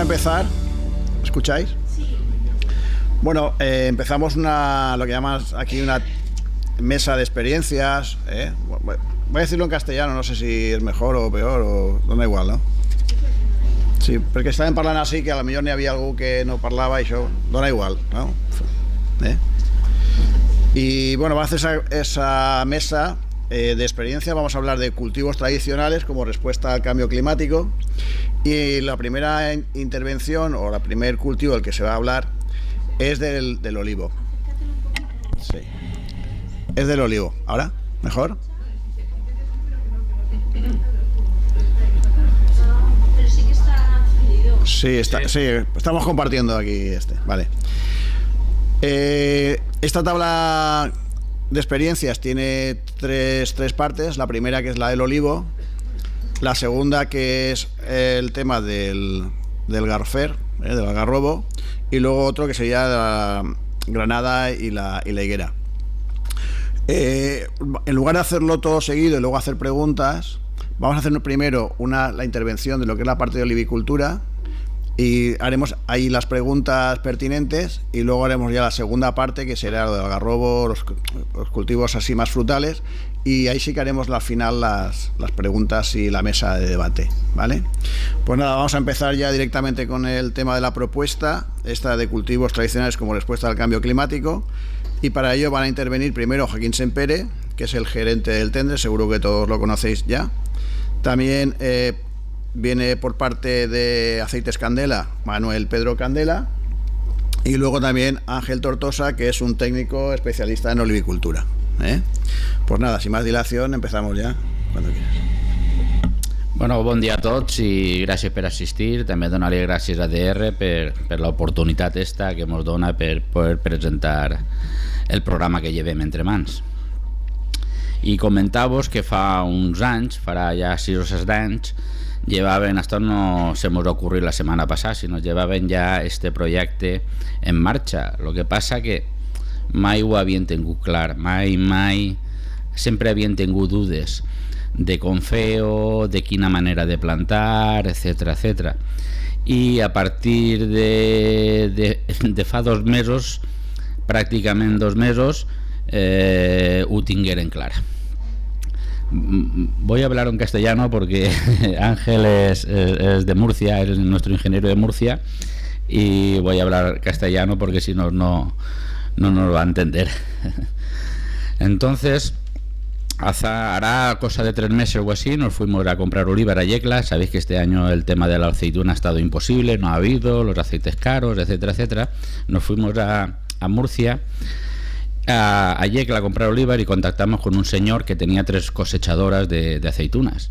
empezar. ¿Escucháis? Sí. Bueno, empezamos lo que llamas aquí una mesa de experiencias. Voy a decirlo en castellano, no sé si es mejor o peor, o no da igual, ¿no? Sí, perquè estàvem parlant així que a lo millor n'hi havia algú que no parlava i això dona igual, ¿no? Y bueno, va a hacer esa mesa de experiencia. Vamos a hablar de cultivos tradicionales como respuesta al cambio climático, y la primera intervención o el primer cultivo del que se va a hablar es del olivo. Sí. Es del olivo. ¿Ahora? ¿Mejor? Pero sí que está fluido. Sí, estamos compartiendo aquí vale. Esta tabla de experiencias tiene tres partes. La primera, que es la del olivo. La segunda, que es el tema del garfer, del algarrobo. Y luego otro que sería la granada y la higuera. En lugar de hacerlo todo seguido y luego hacer preguntas, vamos a hacer primero la intervención de lo que es la parte de olivicultura, y haremos ahí las preguntas pertinentes, y luego haremos ya la segunda parte, que será lo del algarrobo, los cultivos así más frutales, y ahí sí que haremos al final las preguntas y la mesa de debate, ¿vale? Pues nada, vamos a empezar ya directamente con el tema de la propuesta, esta de cultivos tradicionales como respuesta al cambio climático, y para ello van a intervenir primero Joaquín Sempere, que es el gerente del Tendre, seguro que todos lo conocéis ya. También viene por parte de Aceites Candela Manuel Pedro Candela, y luego también Ángel Tortosa, que es un técnico especialista en olivicultura. Pues nada, sin más dilación, empezamos ya, cuando quieras. Bueno, bon dia a tots i gràcies per assistir. També donar-li gràcies a DR per l'oportunitat esta que ens dona per poder presentar el programa que llevem entre mans. I comentar-vos que fa uns anys, farà ja 6 o 7 anys, llevaven, esto no se nos ocurrió la semana pasada, sino llevaven ja este projecte en marxa. Lo que passa que mai ho havien tingut clar, mai sempre havien tingut dudes de com fer-ho, de quina manera de plantar, etc. I a partir de fa 2 mesos, pràcticament 2 mesos, ho tingueren clar. Voy a hablar en castellano porque Ángel es de Murcia, es nuestro ingeniero de Murcia, y voy a hablar castellano porque si no nos va a entender. Entonces, hará cosa de 3 meses o así, nos fuimos a comprar oliva a Yecla. Sabéis que este año el tema de la aceituna ha estado imposible, no ha habido, los aceites caros, etcétera. Nos fuimos a Murcia, a Yecla, a comprar oliva, y contactamos con un señor que tenía 3 cosechadoras de aceitunas.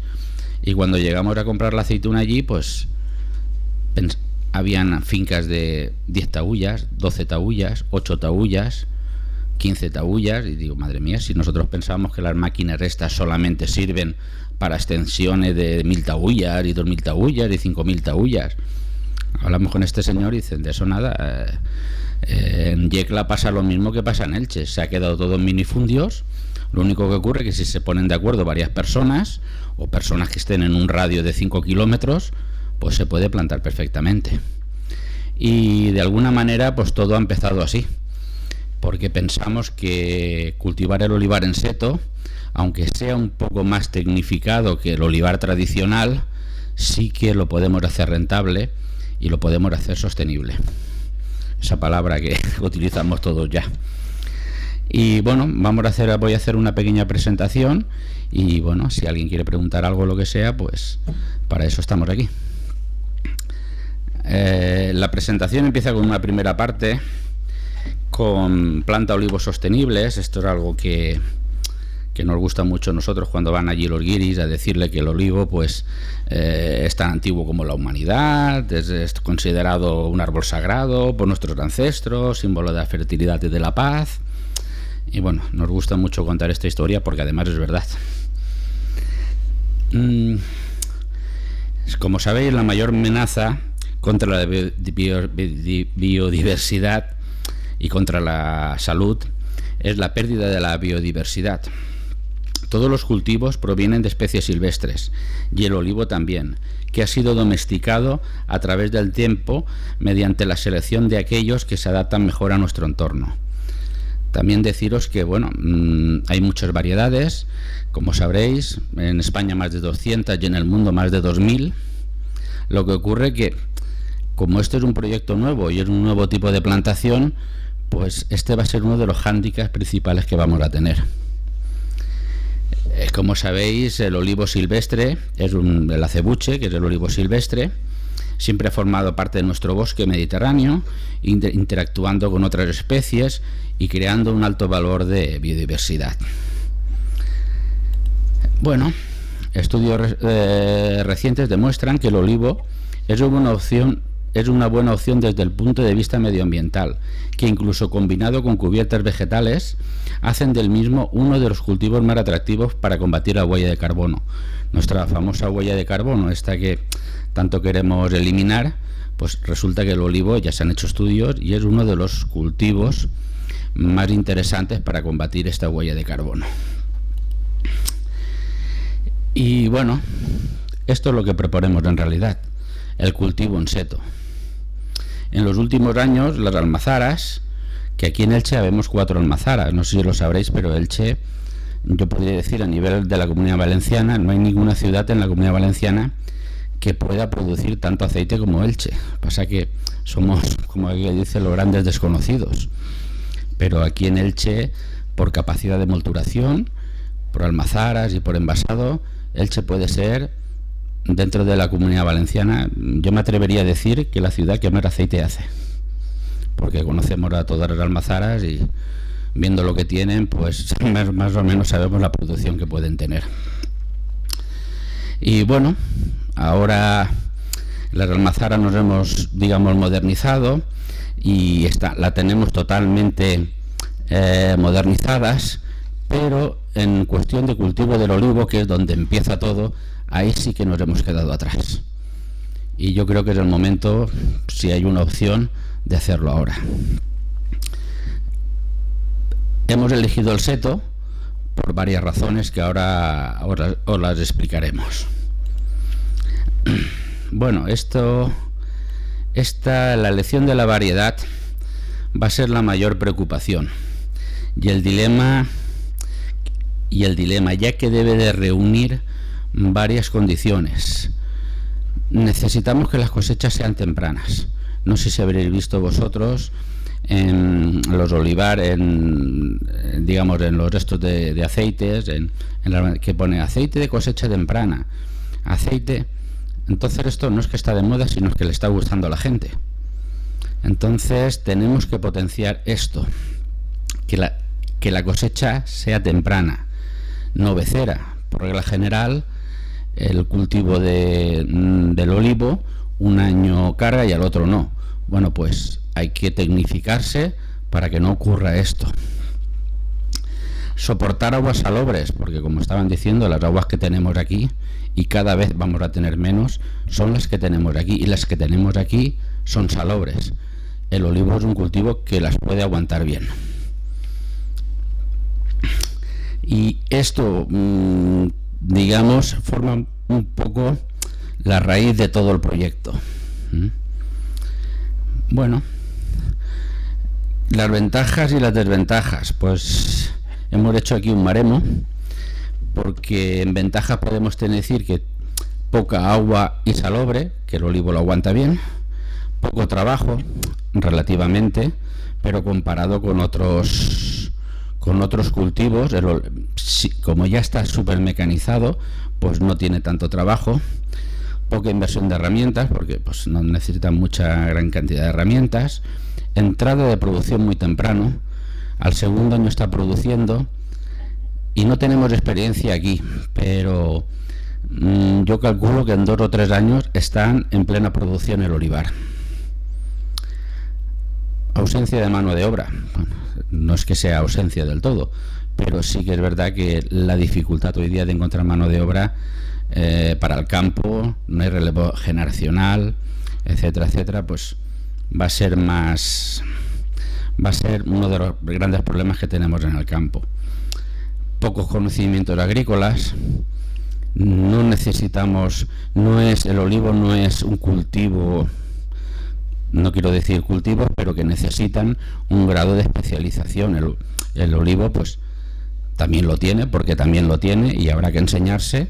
Y cuando llegamos a comprar la aceituna allí, pues habían fincas de 10 taullas, 12 taullas, 8 taullas, 15 taullas, y digo, madre mía, si nosotros pensábamos que las máquinas estas solamente sirven para extensiones de 1000 taullas y 2000 taullas y 5000 taullas. Hablamos con este señor y dicen, de eso nada. En Yecla pasa lo mismo que pasa en Elche, se ha quedado todo en minifundios. Lo único que ocurre es que si se ponen de acuerdo varias personas, o personas que estén en un radio de 5 kilómetros, pues se puede plantar perfectamente. Y de alguna manera pues todo ha empezado así, porque pensamos que cultivar el olivar en seto, aunque sea un poco más tecnificado que el olivar tradicional, sí que lo podemos hacer rentable y lo podemos hacer sostenible. Esa palabra que utilizamos todos ya. Y bueno, voy a hacer una pequeña presentación, y bueno, si alguien quiere preguntar algo o lo que sea, pues para eso estamos aquí. La presentación empieza con una primera parte con planta olivos sostenibles. Esto es algo que nos gusta mucho a nosotros cuando van allí los guiris a decirle que el olivo pues es tan antiguo como la humanidad, es considerado un árbol sagrado por nuestros ancestros, símbolo de la fertilidad y de la paz. Y bueno, nos gusta mucho contar esta historia porque además es verdad. Como sabéis, la mayor amenaza contra la biodiversidad y contra la salud es la pérdida de la biodiversidad. Todos los cultivos provienen de especies silvestres, y el olivo también, que ha sido domesticado a través del tiempo mediante la selección de aquellos que se adaptan mejor a nuestro entorno. También deciros que, hay muchas variedades, como sabréis, en España más de 200 y en el mundo más de 2000. Lo que ocurre que, como este es un proyecto nuevo y es un nuevo tipo de plantación, pues este va a ser uno de los hándicaps principales que vamos a tener. Como sabéis, el olivo silvestre es el acebuche, que es el olivo silvestre, siempre ha formado parte de nuestro bosque mediterráneo, interactuando con otras especies y creando un alto valor de biodiversidad. Estudios recientes demuestran que el olivo es una buena opción desde el punto de vista medioambiental, que incluso combinado con cubiertas vegetales hacen del mismo uno de los cultivos más atractivos para combatir la huella de carbono. Nuestra famosa huella de carbono, esta que tanto queremos eliminar, pues resulta que el olivo, ya se han hecho estudios, y es uno de los cultivos más interesantes para combatir esta huella de carbono. Y esto es lo que proponemos en realidad, el cultivo en seto. En los últimos años, las almazaras, que aquí en Elche habemos 4 almazaras, no sé si lo sabréis, pero Elche, yo podría decir a nivel de la Comunidad Valenciana, no hay ninguna ciudad en la Comunidad Valenciana que pueda producir tanto aceite como Elche. Pasa que somos, como aquí dice, los grandes desconocidos. Pero aquí en Elche, por capacidad de molturación, por almazaras y por envasado, Elche puede ser, dentro de la Comunidad Valenciana, yo me atrevería a decir que la ciudad que más aceite hace, porque conocemos a todas las almazaras y viendo lo que tienen, pues más o menos sabemos la producción que pueden tener. Y ahora las almazaras nos hemos, modernizado y la tenemos totalmente modernizadas, pero en cuestión de cultivo del olivo, que es donde empieza todo, ahí sí que nos hemos quedado atrás. Y yo creo que es el momento, si hay una opción, de hacerlo ahora. Hemos elegido el seto por varias razones que ahora os las explicaremos. La elección de la variedad va a ser la mayor preocupación y el dilema, ya que debe de reunir varias condiciones. Necesitamos que las cosechas sean tempranas. No sé si habréis visto vosotros en los olivares, en los restos de aceites, que pone aceite de cosecha temprana, aceite. Entonces esto no es que está de moda, sino que le está gustando a la gente. Entonces tenemos que potenciar esto, que la cosecha sea temprana, no becera. Por regla general, el cultivo del olivo, un año carga y al otro no. Pues hay que tecnificarse para que no ocurra esto. Soportar aguas salobres, porque como estaban diciendo, las aguas que tenemos aquí, y cada vez vamos a tener menos, son las que tenemos aquí, y las que tenemos aquí son salobres. El olivo es un cultivo que las puede aguantar bien. Y esto, forma un poco la raíz de todo el proyecto. Las ventajas y las desventajas, pues hemos hecho aquí un baremo, porque en ventaja podemos decir que poca agua y salobre, que el olivo lo aguanta bien, poco trabajo relativamente, pero comparado con otros cultivos, como ya está súper mecanizado, pues no tiene tanto trabajo. Poca inversión de herramientas, porque pues no necesitan mucha gran cantidad de herramientas. Entrada de producción muy temprano, al segundo año está produciendo, y no tenemos experiencia aquí, pero yo calculo que en 2 o 3 años están en plena producción el olivar. Ausencia de mano de obra. No es que sea ausencia del todo, pero sí que es verdad que la dificultad hoy día de encontrar mano de obra para el campo, no hay relevo generacional, etcétera, pues va a ser uno de los grandes problemas que tenemos en el campo. pocos conocimientos agrícolas. No necesitamos, el olivo no es un cultivo, no quiero decir cultivos, pero que necesitan un grado de especialización. El olivo pues también lo tiene, porque también lo tiene y habrá que enseñarse,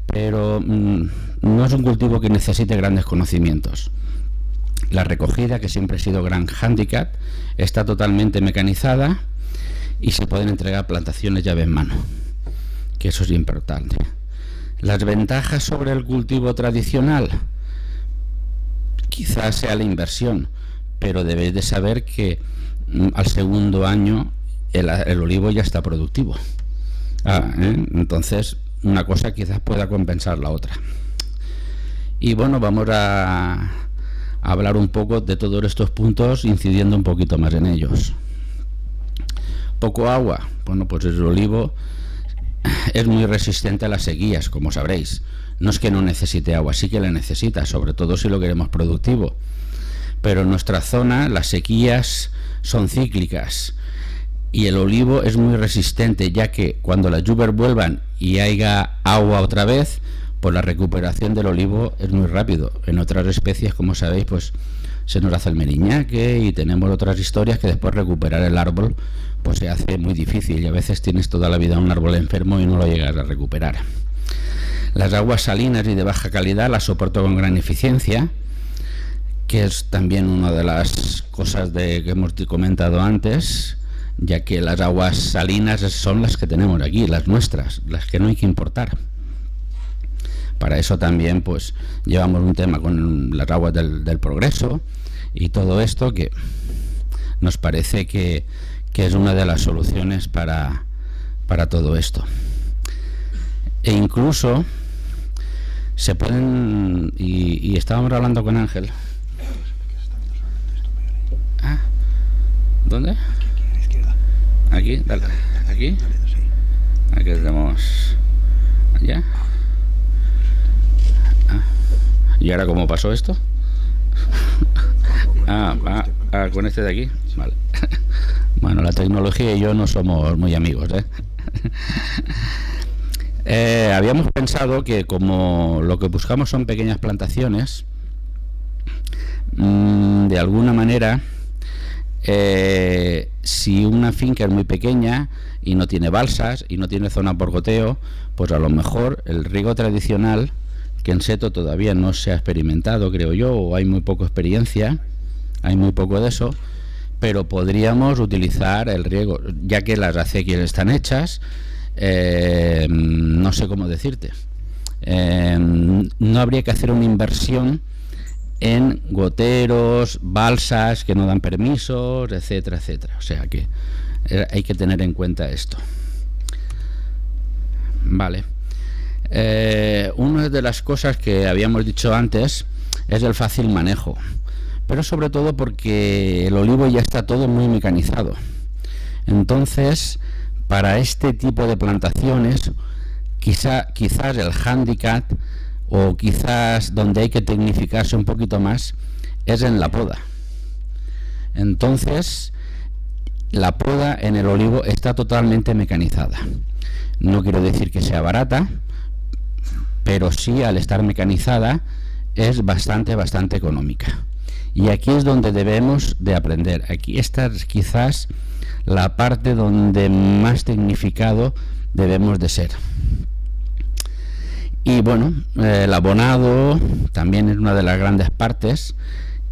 pero no es un cultivo que necesite grandes conocimientos. La recogida, que siempre ha sido gran hándicap, está totalmente mecanizada y se pueden entregar plantaciones llave en mano, que eso es importante. Las ventajas sobre el cultivo tradicional, quizás sea la inversión, pero debéis de saber que al segundo año el olivo ya está productivo. Entonces, una cosa quizás pueda compensar la otra. Y bueno, vamos a hablar un poco de todos estos puntos, incidiendo un poquito más en ellos. Poco agua. Bueno, pues el olivo es muy resistente a las sequías, como sabréis. No es que no necesite agua, sí que la necesita, sobre todo si lo queremos productivo. Pero en nuestra zona las sequías son cíclicas y el olivo es muy resistente, ya que cuando las lluvias vuelvan y haya agua otra vez, pues la recuperación del olivo es muy rápido. En otras especies, como sabéis, pues se nos hace el meriñaque y tenemos otras historias que después recuperar el árbol pues se hace muy difícil, y a veces tienes toda la vida un árbol enfermo y no lo llegas a recuperar. Las aguas salinas y de baja calidad las soporto con gran eficiencia, que es también una de las cosas que hemos comentado antes, ya que las aguas salinas son las que tenemos aquí, las nuestras, las que no hay que importar. Para eso también pues llevamos un tema con las aguas del progreso y todo esto, que nos parece que es una de las soluciones para todo esto. E incluso se pueden, y estábamos hablando con Ángel. ¿Dónde? Aquí, dale, aquí. Aquí tenemos. ¿Ya? ¿Y ahora cómo pasó esto? Con este de aquí. Vale. Bueno, la tecnología y yo no somos muy amigos, habíamos pensado que como lo que buscamos son pequeñas plantaciones, de alguna manera, si una finca es muy pequeña y no tiene balsas y no tiene zona por goteo, pues a lo mejor el riego tradicional, que en seto todavía no se ha experimentado, creo yo, o hay muy poca experiencia, hay muy poco de eso, pero podríamos utilizar el riego, ya que las acequias están hechas. No sé cómo decirte, no habría que hacer una inversión en goteros, balsas que no dan permisos, etcétera, etcétera. O sea que hay que tener en cuenta esto. Vale. Una de las cosas que habíamos dicho antes es el fácil manejo, pero sobre todo porque el olivo ya está todo muy mecanizado. Entonces, para este tipo de plantaciones, quizás el hándicap, o quizás donde hay que tecnificarse un poquito más, es en la poda. Entonces, la poda en el olivo está totalmente mecanizada. No quiero decir que sea barata, pero sí, al estar mecanizada, es bastante económica. Y aquí es donde debemos de aprender. Aquí está quizás la parte donde más tecnificado debemos de ser. Y bueno, el abonado también es una de las grandes partes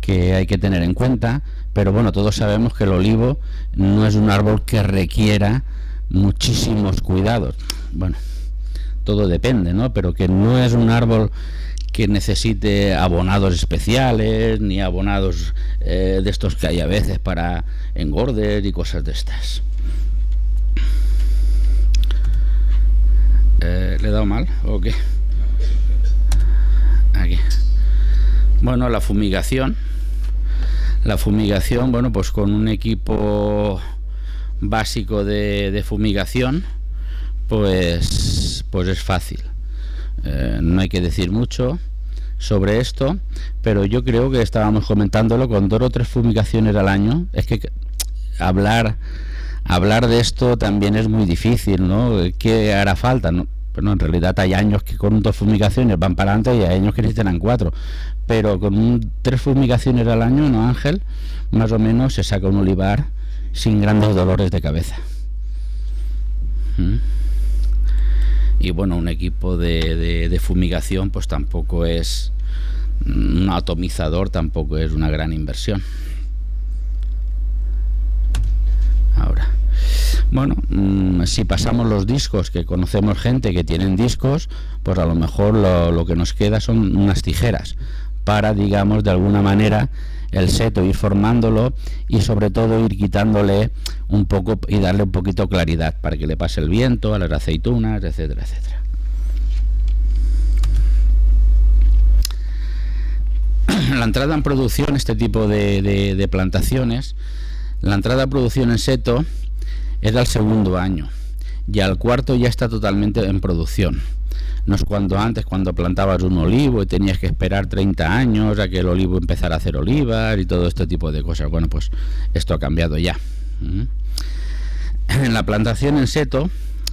que hay que tener en cuenta, pero bueno, todos sabemos que el olivo no es un árbol que requiera muchísimos cuidados. Bueno, todo depende, ¿no? Pero que no es un árbol que necesite abonados especiales, ni abonados de estos que hay a veces para engordes y cosas de estas. ¿Le he dado mal o qué? Aquí. Bueno, la fumigación, bueno, pues con un equipo básico de fumigación, pues es fácil. No hay que decir mucho sobre esto, pero yo creo que estábamos comentándolo, con 2 o 3 fumigaciones al año. Es que hablar hablar de esto también es muy difícil, ¿no? ¿Qué hará falta? ¿No? Bueno, en realidad hay años que con 2 fumigaciones van para adelante y hay años que necesitan 4, pero con 3 fumigaciones al año, ¿no, Ángel? Más o menos se saca un olivar sin grandes dolores de cabeza. Y bueno, un equipo de fumigación pues tampoco es un atomizador, tampoco es una gran inversión. Ahora, bueno, si pasamos los discos, que conocemos gente que tienen discos, pues a lo mejor lo que nos queda son unas tijeras para, digamos, de alguna manera el seto ir formándolo y sobre todo ir quitándole un poco y darle un poquito claridad para que le pase el viento a las aceitunas, etcétera, etcétera. La entrada en producción, este tipo de plantaciones, la entrada a producción en seto es al 2.º año y al 4.º ya está totalmente en producción. No es cuando antes, cuando plantabas un olivo y tenías que esperar 30 años a que el olivo empezara a hacer olivas y todo este tipo de cosas. Bueno, pues esto ha cambiado ya. En la plantación en seto,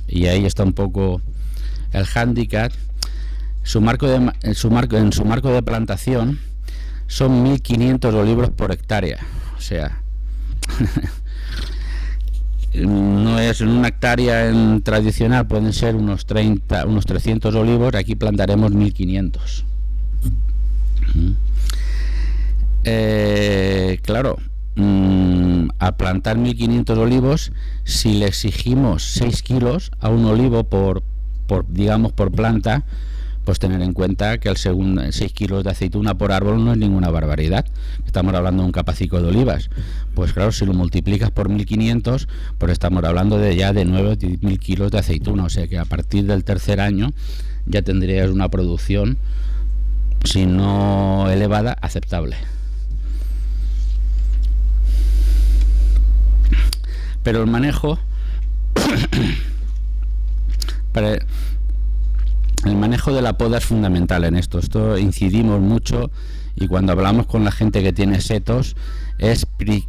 y ahí está un poco el hándicap, en su marco de plantación son 1.500 olivos por hectárea. O sea, no es en una hectárea tradicional, pueden ser unos 300 olivos, aquí plantaremos 1.500. Claro, a plantar 1.500 olivos, si le exigimos 6 kilos a un olivo por planta, pues tener en cuenta que 6 kilos de aceituna por árbol no es ninguna barbaridad. Estamos hablando de un capacico de olivas. Pues claro, si lo multiplicas por 1.500, pues estamos hablando de 9 o 10.000 kilos de aceituna. O sea que a partir del 3.er año ya tendrías una producción, si no elevada, aceptable. Pero el manejo... El manejo de la poda es fundamental en esto. Esto incidimos mucho y cuando hablamos con la gente que tiene setos,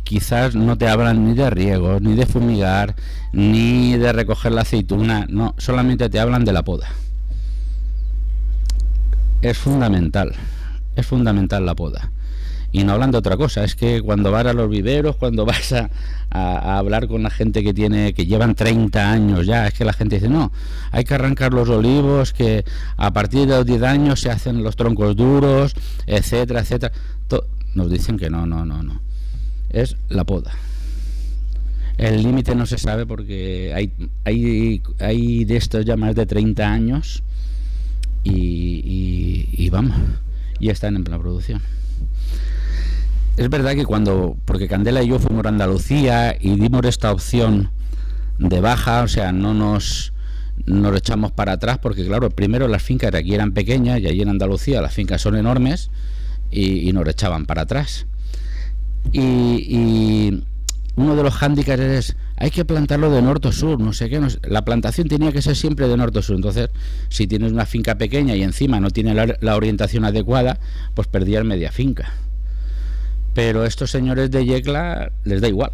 quizás no te hablan ni de riego, ni de fumigar, ni de recoger la aceituna, no, solamente te hablan de la poda. Es fundamental la poda. Y no hablan de otra cosa, es que cuando vas a los viveros, cuando vas a hablar con la gente que llevan 30 años ya, es que la gente dice, no, hay que arrancar los olivos, que a partir de los 10 años se hacen los troncos duros, etcétera, etcétera. Nos dicen que no. Es la poda. El límite no se sabe porque hay de estos ya más de 30 años y vamos, ya están en plena producción. Es verdad que porque Candela y yo fuimos a Andalucía y dimos esta opción de baja, o sea, no nos echamos para atrás, porque claro, primero las fincas aquí eran pequeñas y allí en Andalucía las fincas son enormes y nos echaban para atrás. Y uno de los hándicaps es, hay que plantarlo de norte a sur, no sé qué, la plantación tenía que ser siempre de norte a sur. Entonces, si tienes una finca pequeña y encima no tiene la orientación adecuada, pues perdías media finca. Pero a estos señores de Yecla les da igual.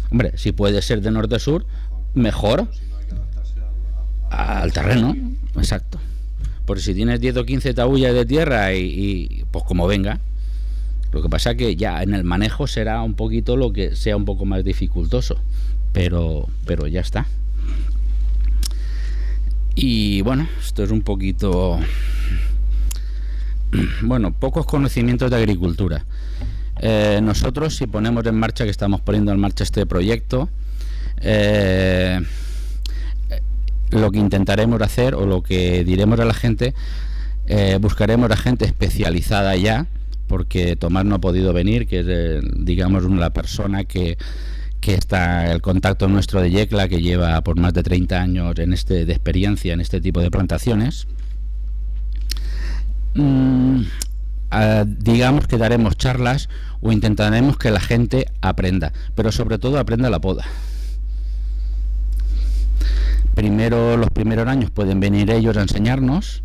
Hombre, si puede ser de norte a sur, mejor. Al terreno, exacto. Porque si tienes 10 o 15 taullas de tierra y pues como venga. Lo que pasa que ya en el manejo será un poquito lo que sea un poco más dificultoso. Pero ya está. Y bueno, esto es un poquito... Bueno, pocos conocimientos de agricultura. Nosotros, si ponemos en marcha, que estamos poniendo en marcha este proyecto, lo que intentaremos hacer o lo que diremos a la gente, buscaremos a gente especializada ya, porque Tomás no ha podido venir, que es digamos la persona que está el contacto nuestro de Yecla, que lleva por más de 30 años de experiencia en este tipo de plantaciones. Digamos que daremos charlas o intentaremos que la gente aprenda, pero sobre todo aprenda la poda. Primero, los primeros años pueden venir ellos a enseñarnos,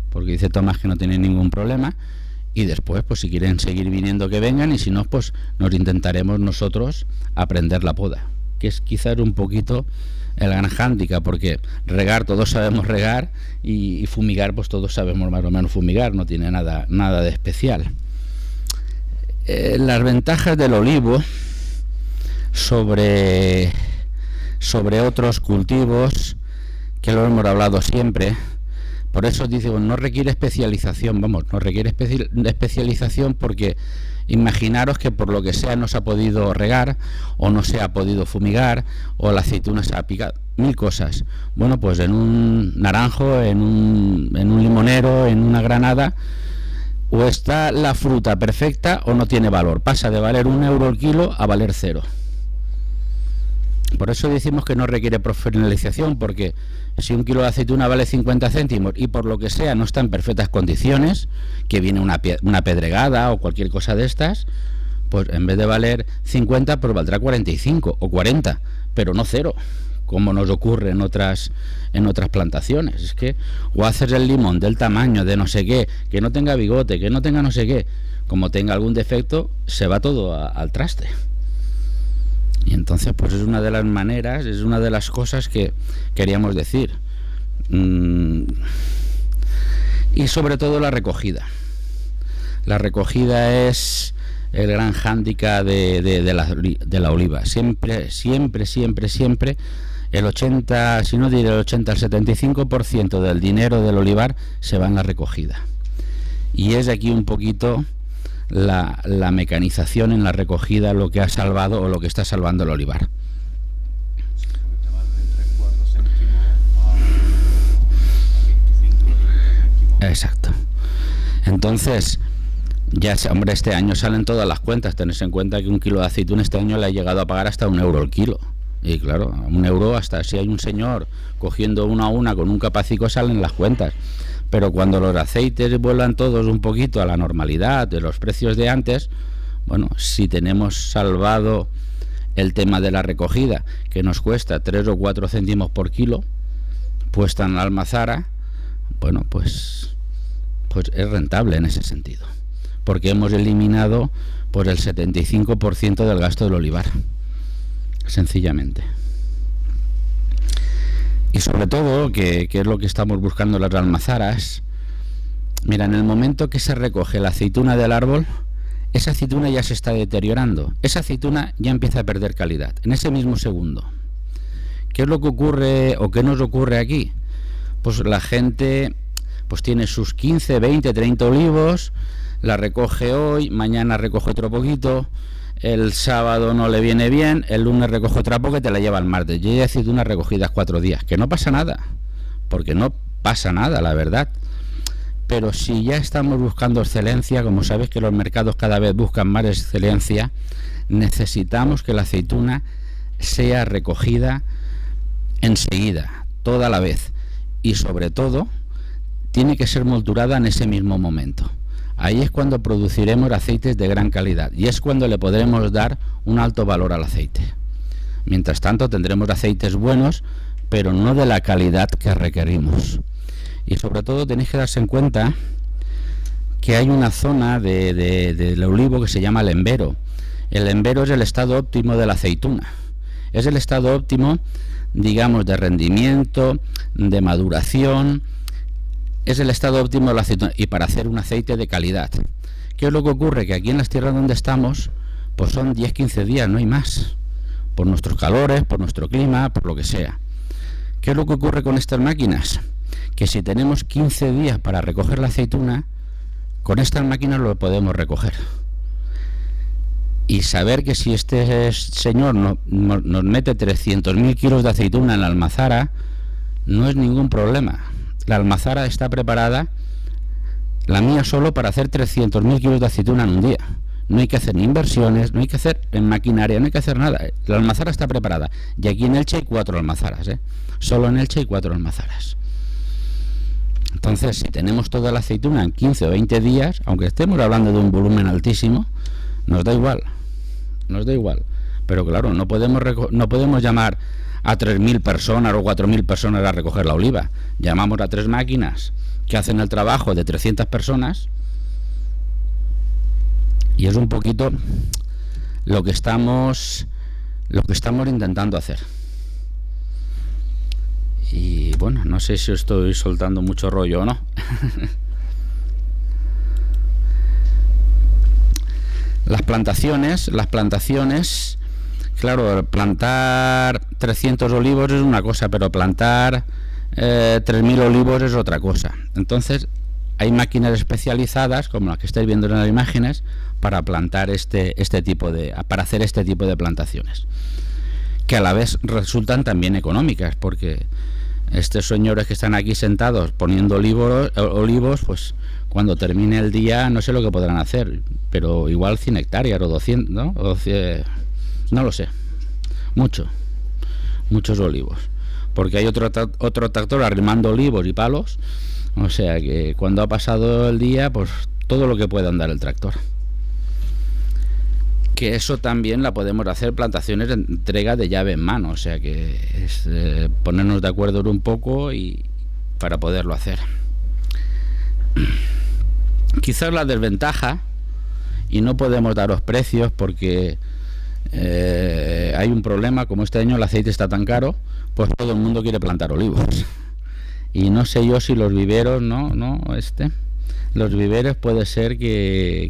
porque dice Tomás que no tiene ningún problema, y después, pues si quieren seguir viniendo, que vengan, y si no, pues nos intentaremos nosotros aprender la poda, que es quizás un poquito el gran hándicap, porque regar todos sabemos regar y fumigar pues todos sabemos más o menos fumigar, no tiene nada de especial. Las ventajas del olivo sobre otros cultivos, que lo hemos hablado siempre, por eso digo, no requiere especialización, no requiere especialización, porque imaginaros que por lo que sea no se ha podido regar, o no se ha podido fumigar, o la aceituna se ha picado, mil cosas. Bueno, pues en un naranjo, en un limonero, en una granada, o está la fruta perfecta o no tiene valor, pasa de valer 1 euro el kilo a valer 0. Por eso decimos que no requiere profesionalización, porque si un kilo de aceituna vale 50 céntimos y por lo que sea no está en perfectas condiciones, que viene una pedregada o cualquier cosa de estas, pues en vez de valer 50, pues valdrá 45 o 40, pero no 0, como nos ocurre en otras plantaciones. Es que o haces el limón del tamaño de no sé qué, que no tenga bigote, que no tenga no sé qué, como tenga algún defecto, se va todo al traste. Y entonces pues es una de las maneras, es una de las cosas que queríamos decir. Y sobre todo la recogida. La recogida es el gran hándicap de la oliva. Siempre el 80, si no diré el 80, el 75% del dinero del olivar se va en la recogida. Y es aquí un poquito la mecanización en la recogida lo que ha salvado o lo que está salvando el olivar. Exacto. Entonces, ya, hombre, este año salen todas las cuentas. Tenés en cuenta que un kilo de aceituna este año le ha llegado a pagar hasta 1 euro el kilo. Y claro, 1 euro, hasta si hay un señor cogiendo una a una con un capacico, salen las cuentas. Pero cuando los aceites vuelvan todos un poquito a la normalidad de los precios de antes, bueno, si tenemos salvado el tema de la recogida, que nos cuesta 3 o 4 céntimos por kilo, puesta en la almazara, bueno, pues es rentable en ese sentido, porque hemos eliminado pues el 75% del gasto del olivar, sencillamente. Y sobre todo, que es lo que estamos buscando en las almazaras, mira, en el momento que se recoge la aceituna del árbol, esa aceituna ya se está deteriorando, esa aceituna ya empieza a perder calidad, en ese mismo segundo. ¿Qué es lo que ocurre o qué nos ocurre aquí? Pues la gente pues tiene sus 15, 20, 30 olivos, la recoge hoy, mañana recoge otro poquito, el sábado no le viene bien, el lunes recoge otra poco y te la lleva el martes. Yo he aceitunas recogidas 4 días, que no pasa nada, porque no pasa nada, la verdad. Pero si ya estamos buscando excelencia, como sabes que los mercados cada vez buscan más excelencia, necesitamos que la aceituna sea recogida enseguida, toda la vez, y sobre todo tiene que ser molturada en ese mismo momento. Ahí es cuando produciremos aceites de gran calidad y es cuando le podremos dar un alto valor al aceite. Mientras tanto tendremos aceites buenos, pero no de la calidad que requerimos. Y sobre todo tenéis que darse en cuenta que hay una zona del olivo que se llama el embero. El embero es el estado óptimo de la aceituna. Es el estado óptimo, digamos, de rendimiento, de maduración. Es el estado óptimo de la aceituna y para hacer un aceite de calidad. ¿Qué es lo que ocurre? Que aquí en las tierras donde estamos, pues son 10-15 días, no hay más. Por nuestros calores, por nuestro clima, por lo que sea. ¿Qué es lo que ocurre con estas máquinas? Que si tenemos 15 días para recoger la aceituna, con estas máquinas lo podemos recoger. Y saber que si este señor nos mete 300.000 kilos de aceituna en la almazara, no es ningún problema. La almazara está preparada, la mía solo, para hacer 300.000 kilos de aceituna en un día. No hay que hacer ni inversiones, no hay que hacer en maquinaria, no hay que hacer nada. La almazara está preparada. Y aquí en Elche hay 4 almazaras, Solo en Elche hay 4 almazaras. Entonces, si tenemos toda la aceituna en 15 o 20 días, aunque estemos hablando de un volumen altísimo, nos da igual. Pero claro, no podemos llamar a 3.000 personas o 4.000 personas a recoger la oliva. Llamamos a 3 máquinas que hacen el trabajo de 300 personas y es un poquito lo que estamos lo que estamos intentando hacer. Y bueno, no sé si estoy soltando mucho rollo o no. Las plantaciones, claro, plantar 300 olivos es una cosa, pero plantar 3.000 olivos es otra cosa. Entonces, hay máquinas especializadas, como las que estáis viendo en las imágenes, para plantar para hacer este tipo de plantaciones, que a la vez resultan también económicas, porque estos señores que están aquí sentados poniendo olivos, pues cuando termine el día no sé lo que podrán hacer, pero igual 100 hectáreas o 200, ¿no? No lo sé. Muchos olivos. Porque hay otro tractor arrimando olivos y palos, o sea que cuando ha pasado el día, pues todo lo que pueda andar el tractor. Que eso también la podemos hacer, plantaciones de entrega de llave en mano, o sea que es ponernos de acuerdo un poco y para poderlo hacer. Quizás la desventaja, y no podemos daros precios porque hay un problema, como este año el aceite está tan caro, pues todo el mundo quiere plantar olivos. Y no sé yo si los viveros, los viveros puede ser que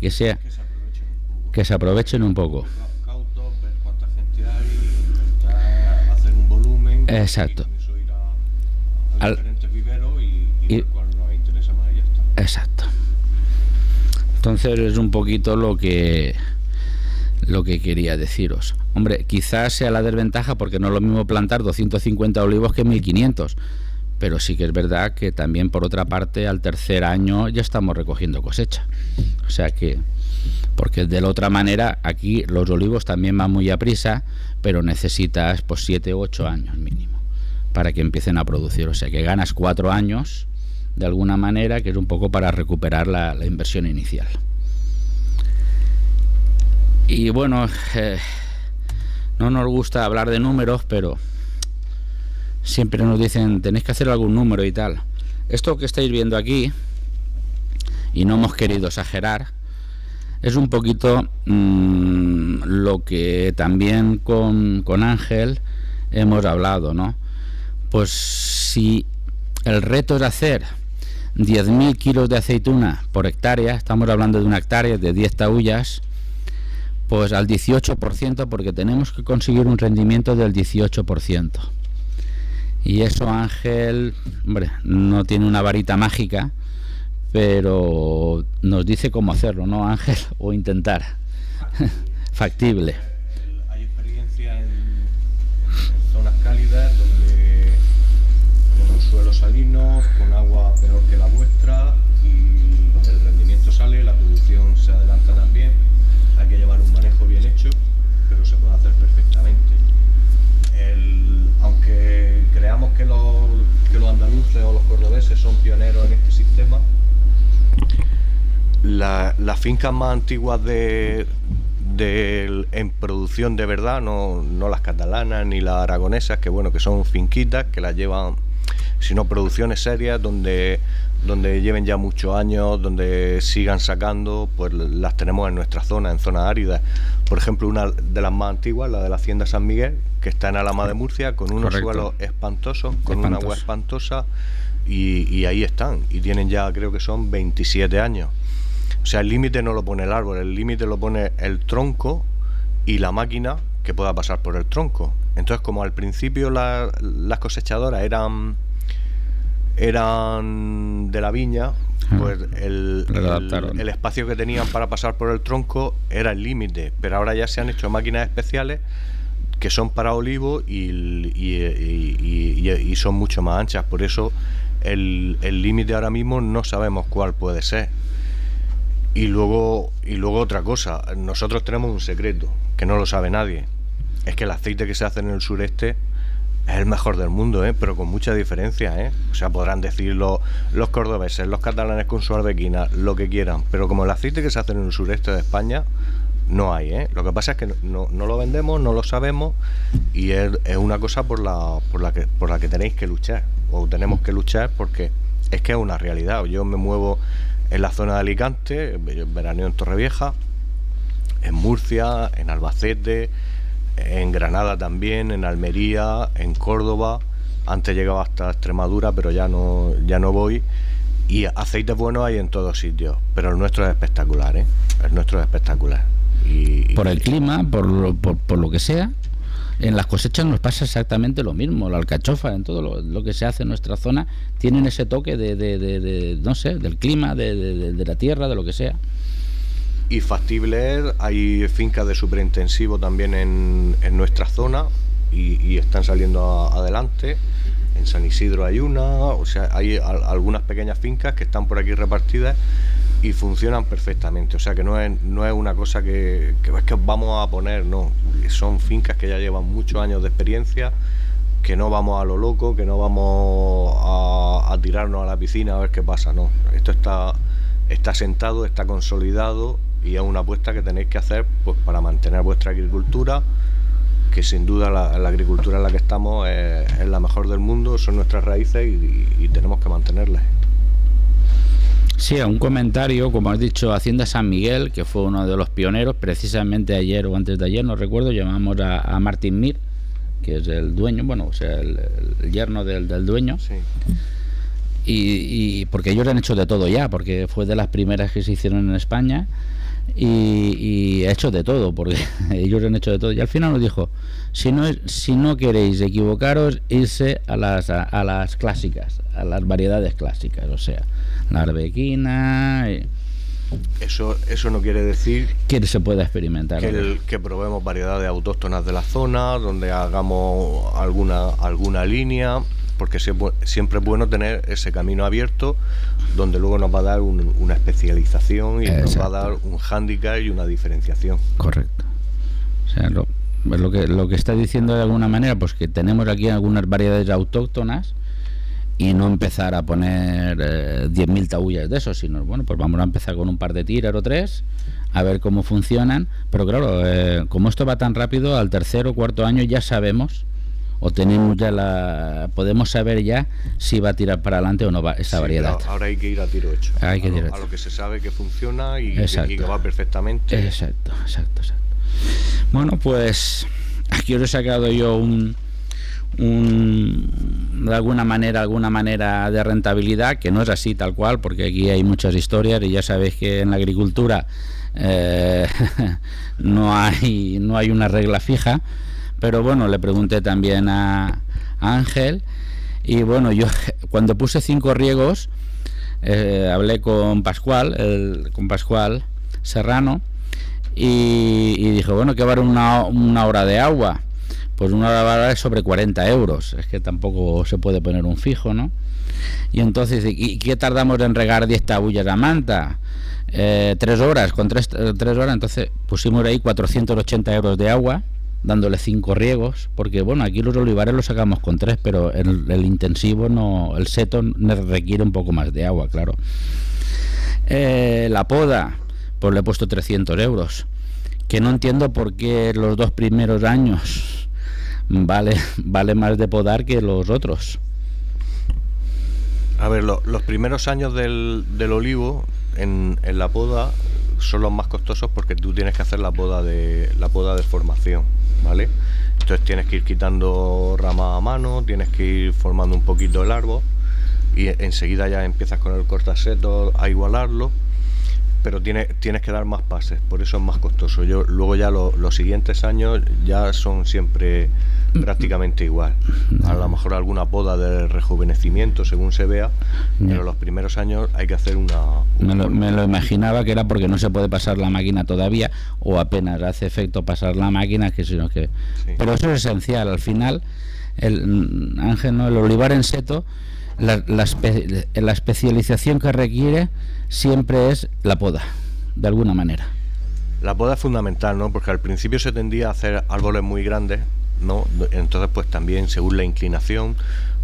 se aprovechen un poco. Ver cuánta gente hay, hacer un volumen. Exacto. Y con eso ir a diferentes viveros y ver cuál nos interesa más y ya está. Exacto. Entonces es un poquito lo que quería deciros. Hombre, quizás sea la desventaja porque no es lo mismo plantar 250 olivos que 1500. Pero sí que es verdad que también, por otra parte, al tercer año ya estamos recogiendo cosecha. O sea que, porque de la otra manera, aquí los olivos también van muy a prisa, pero necesitas pues 7 u 8 años mínimo para que empiecen a producir. O sea que ganas 4 años de alguna manera, que es un poco para recuperar la inversión inicial. Y bueno, no nos gusta hablar de números, pero siempre nos dicen tenéis que hacer algún número y tal. Esto que estáis viendo aquí, y no hemos querido exagerar, es un poquito lo que también con Ángel hemos hablado, ¿no? Pues si el reto es hacer 10.000 kilos de aceituna por hectárea, estamos hablando de una hectárea de 10 taullas, pues al 18%, porque tenemos que conseguir un rendimiento del 18%. Y eso Ángel, hombre, no tiene una varita mágica, pero nos dice cómo hacerlo, ¿no, Ángel? O intentar. Factible. Hay experiencia en zonas cálidas donde con suelos salinos, con agua peor que la vuestra, y el rendimiento sale, la producción se adelanta también. Hay que llevar un manejo bien hecho, pero se puede hacer perfectamente. Aunque creamos que los andaluces o los cordobeses son pioneros en este sistema, las fincas más antiguas en producción de verdad, no las catalanas ni las aragonesas, que bueno, que son finquitas que las llevan, sino producciones serias donde lleven ya muchos años, donde sigan sacando, pues las tenemos en nuestra zona, en zonas áridas. Por ejemplo, una de las más antiguas, la de la Hacienda San Miguel, que está en Alhama de Murcia, con unos suelos espantosos, con una agua espantosa, y ahí están, y tienen ya, creo que son 27 años. O sea, el límite no lo pone el árbol, el límite lo pone el tronco y la máquina que pueda pasar por el tronco. Entonces, como al principio las cosechadoras eran de la viña, pues el espacio que tenían para pasar por el tronco era el límite, pero ahora ya se han hecho máquinas especiales que son para olivo y son mucho más anchas. Por eso el límite ahora mismo no sabemos cuál puede ser. Y luego otra cosa, nosotros tenemos un secreto que no lo sabe nadie, es que el aceite que se hace en el sureste es el mejor del mundo, pero con mucha diferencia, O sea, podrán decir los cordobeses, los catalanes con su arbequina, lo que quieran, pero como el aceite que se hace en el sureste de España, no hay, Lo que pasa es que no lo vendemos, no lo sabemos, y es una cosa por la que tenéis que luchar, o tenemos que luchar, porque es que es una realidad. Yo me muevo en la zona de Alicante, veraneo en Torrevieja, en Murcia, en Albacete, en Granada también, en Almería, en Córdoba. Antes llegaba hasta Extremadura, pero ya no voy. Y aceites buenos hay en todos sitios, pero el nuestro es espectacular, ¿eh? El nuestro es espectacular. Por el clima, por lo que sea. En las cosechas nos pasa exactamente lo mismo. La alcachofa, en todo lo que se hace en nuestra zona, tienen ese toque de no sé, del clima, de la tierra, de lo que sea. Y factible, hay fincas de superintensivo también en nuestra zona y están saliendo adelante. En San Isidro hay una, o sea, hay algunas pequeñas fincas que están por aquí repartidas y funcionan perfectamente. O sea que no es una cosa que vamos a poner, no. Son fincas que ya llevan muchos años de experiencia, que no vamos a lo loco, que no vamos a tirarnos a la piscina a ver qué pasa, no. Esto está sentado, está consolidado y es una apuesta que tenéis que hacer pues para mantener vuestra agricultura, que sin duda la agricultura en la que estamos es la mejor del mundo, son nuestras raíces y tenemos que mantenerlas. Sí, un comentario, como has dicho, Hacienda San Miguel, que fue uno de los pioneros, precisamente ayer o antes de ayer, no recuerdo, llamamos a Martín Mir, que es el dueño, bueno, o sea, el yerno del dueño. Sí. Y porque ellos han hecho de todo ya, porque fue de las primeras que se hicieron en España. Y ha hecho de todo, porque ellos han hecho de todo. Y al final nos dijo, si no queréis equivocaros, irse a las clásicas, a las variedades clásicas, o sea, la arbequina. Eso no quiere decir que se pueda experimentar. Que probemos variedades autóctonas de la zona, donde hagamos alguna línea, porque siempre es bueno tener ese camino abierto, donde luego nos va a dar una especialización y nos va a dar un hándicap y una diferenciación. Correcto. O sea, lo que está diciendo de alguna manera, pues que tenemos aquí algunas variedades autóctonas y no empezar a poner 10.000 taullas de eso, sino, bueno, pues vamos a empezar con un par de tiras o 3, a ver cómo funcionan. Pero claro, como esto va tan rápido, al tercer o cuarto año ya sabemos, o tenemos ya podemos saber ya si va a tirar para adelante o no va esa variedad. Ahora hay que ir a tiro hecho. A lo que se sabe que funciona y que va perfectamente. Exacto. Bueno, pues aquí os he sacado yo de alguna manera de rentabilidad, que no es así tal cual, porque aquí hay muchas historias y ya sabéis que en la agricultura no hay una regla fija. Pero bueno, le pregunté también a Ángel y bueno, yo cuando puse 5 riegos hablé con Pascual Serrano y dije, bueno, ¿qué vale una hora de agua? Pues una hora es sobre 40 euros, es que tampoco se puede poner un fijo, ¿no? Y entonces, ¿y qué tardamos en regar 10 taullas a manta? 3 horas, con 3 horas, entonces pusimos ahí 480 euros de agua, dándole 5 riegos, porque bueno, aquí los olivares los sacamos con 3, pero el intensivo no, el seto requiere un poco más de agua, claro. La poda, pues le he puesto 300 euros, que no entiendo por qué los 2 primeros años vale más de podar que los otros. A ver, los primeros años del olivo en la poda son los más costosos, porque tú tienes que hacer la poda de formación, ¿vale? Entonces tienes que ir quitando ramas a mano, tienes que ir formando un poquito el árbol y enseguida ya empiezas con el cortasetos a igualarlo, pero tienes que dar más pases, por eso es más costoso. Luego ya los siguientes años ya son siempre prácticamente igual. A lo mejor alguna poda de rejuvenecimiento según se vea, pero los primeros años hay que hacer me lo imaginaba que era porque no se puede pasar la máquina todavía, o apenas hace efecto pasar la máquina, sino que sí. Pero eso es esencial. Al final el olivar en seto, la especialización que requiere siempre es la poda, de alguna manera. La poda es fundamental, ¿no? Porque al principio se tendía a hacer árboles muy grandes, ¿no? Entonces pues también según la inclinación,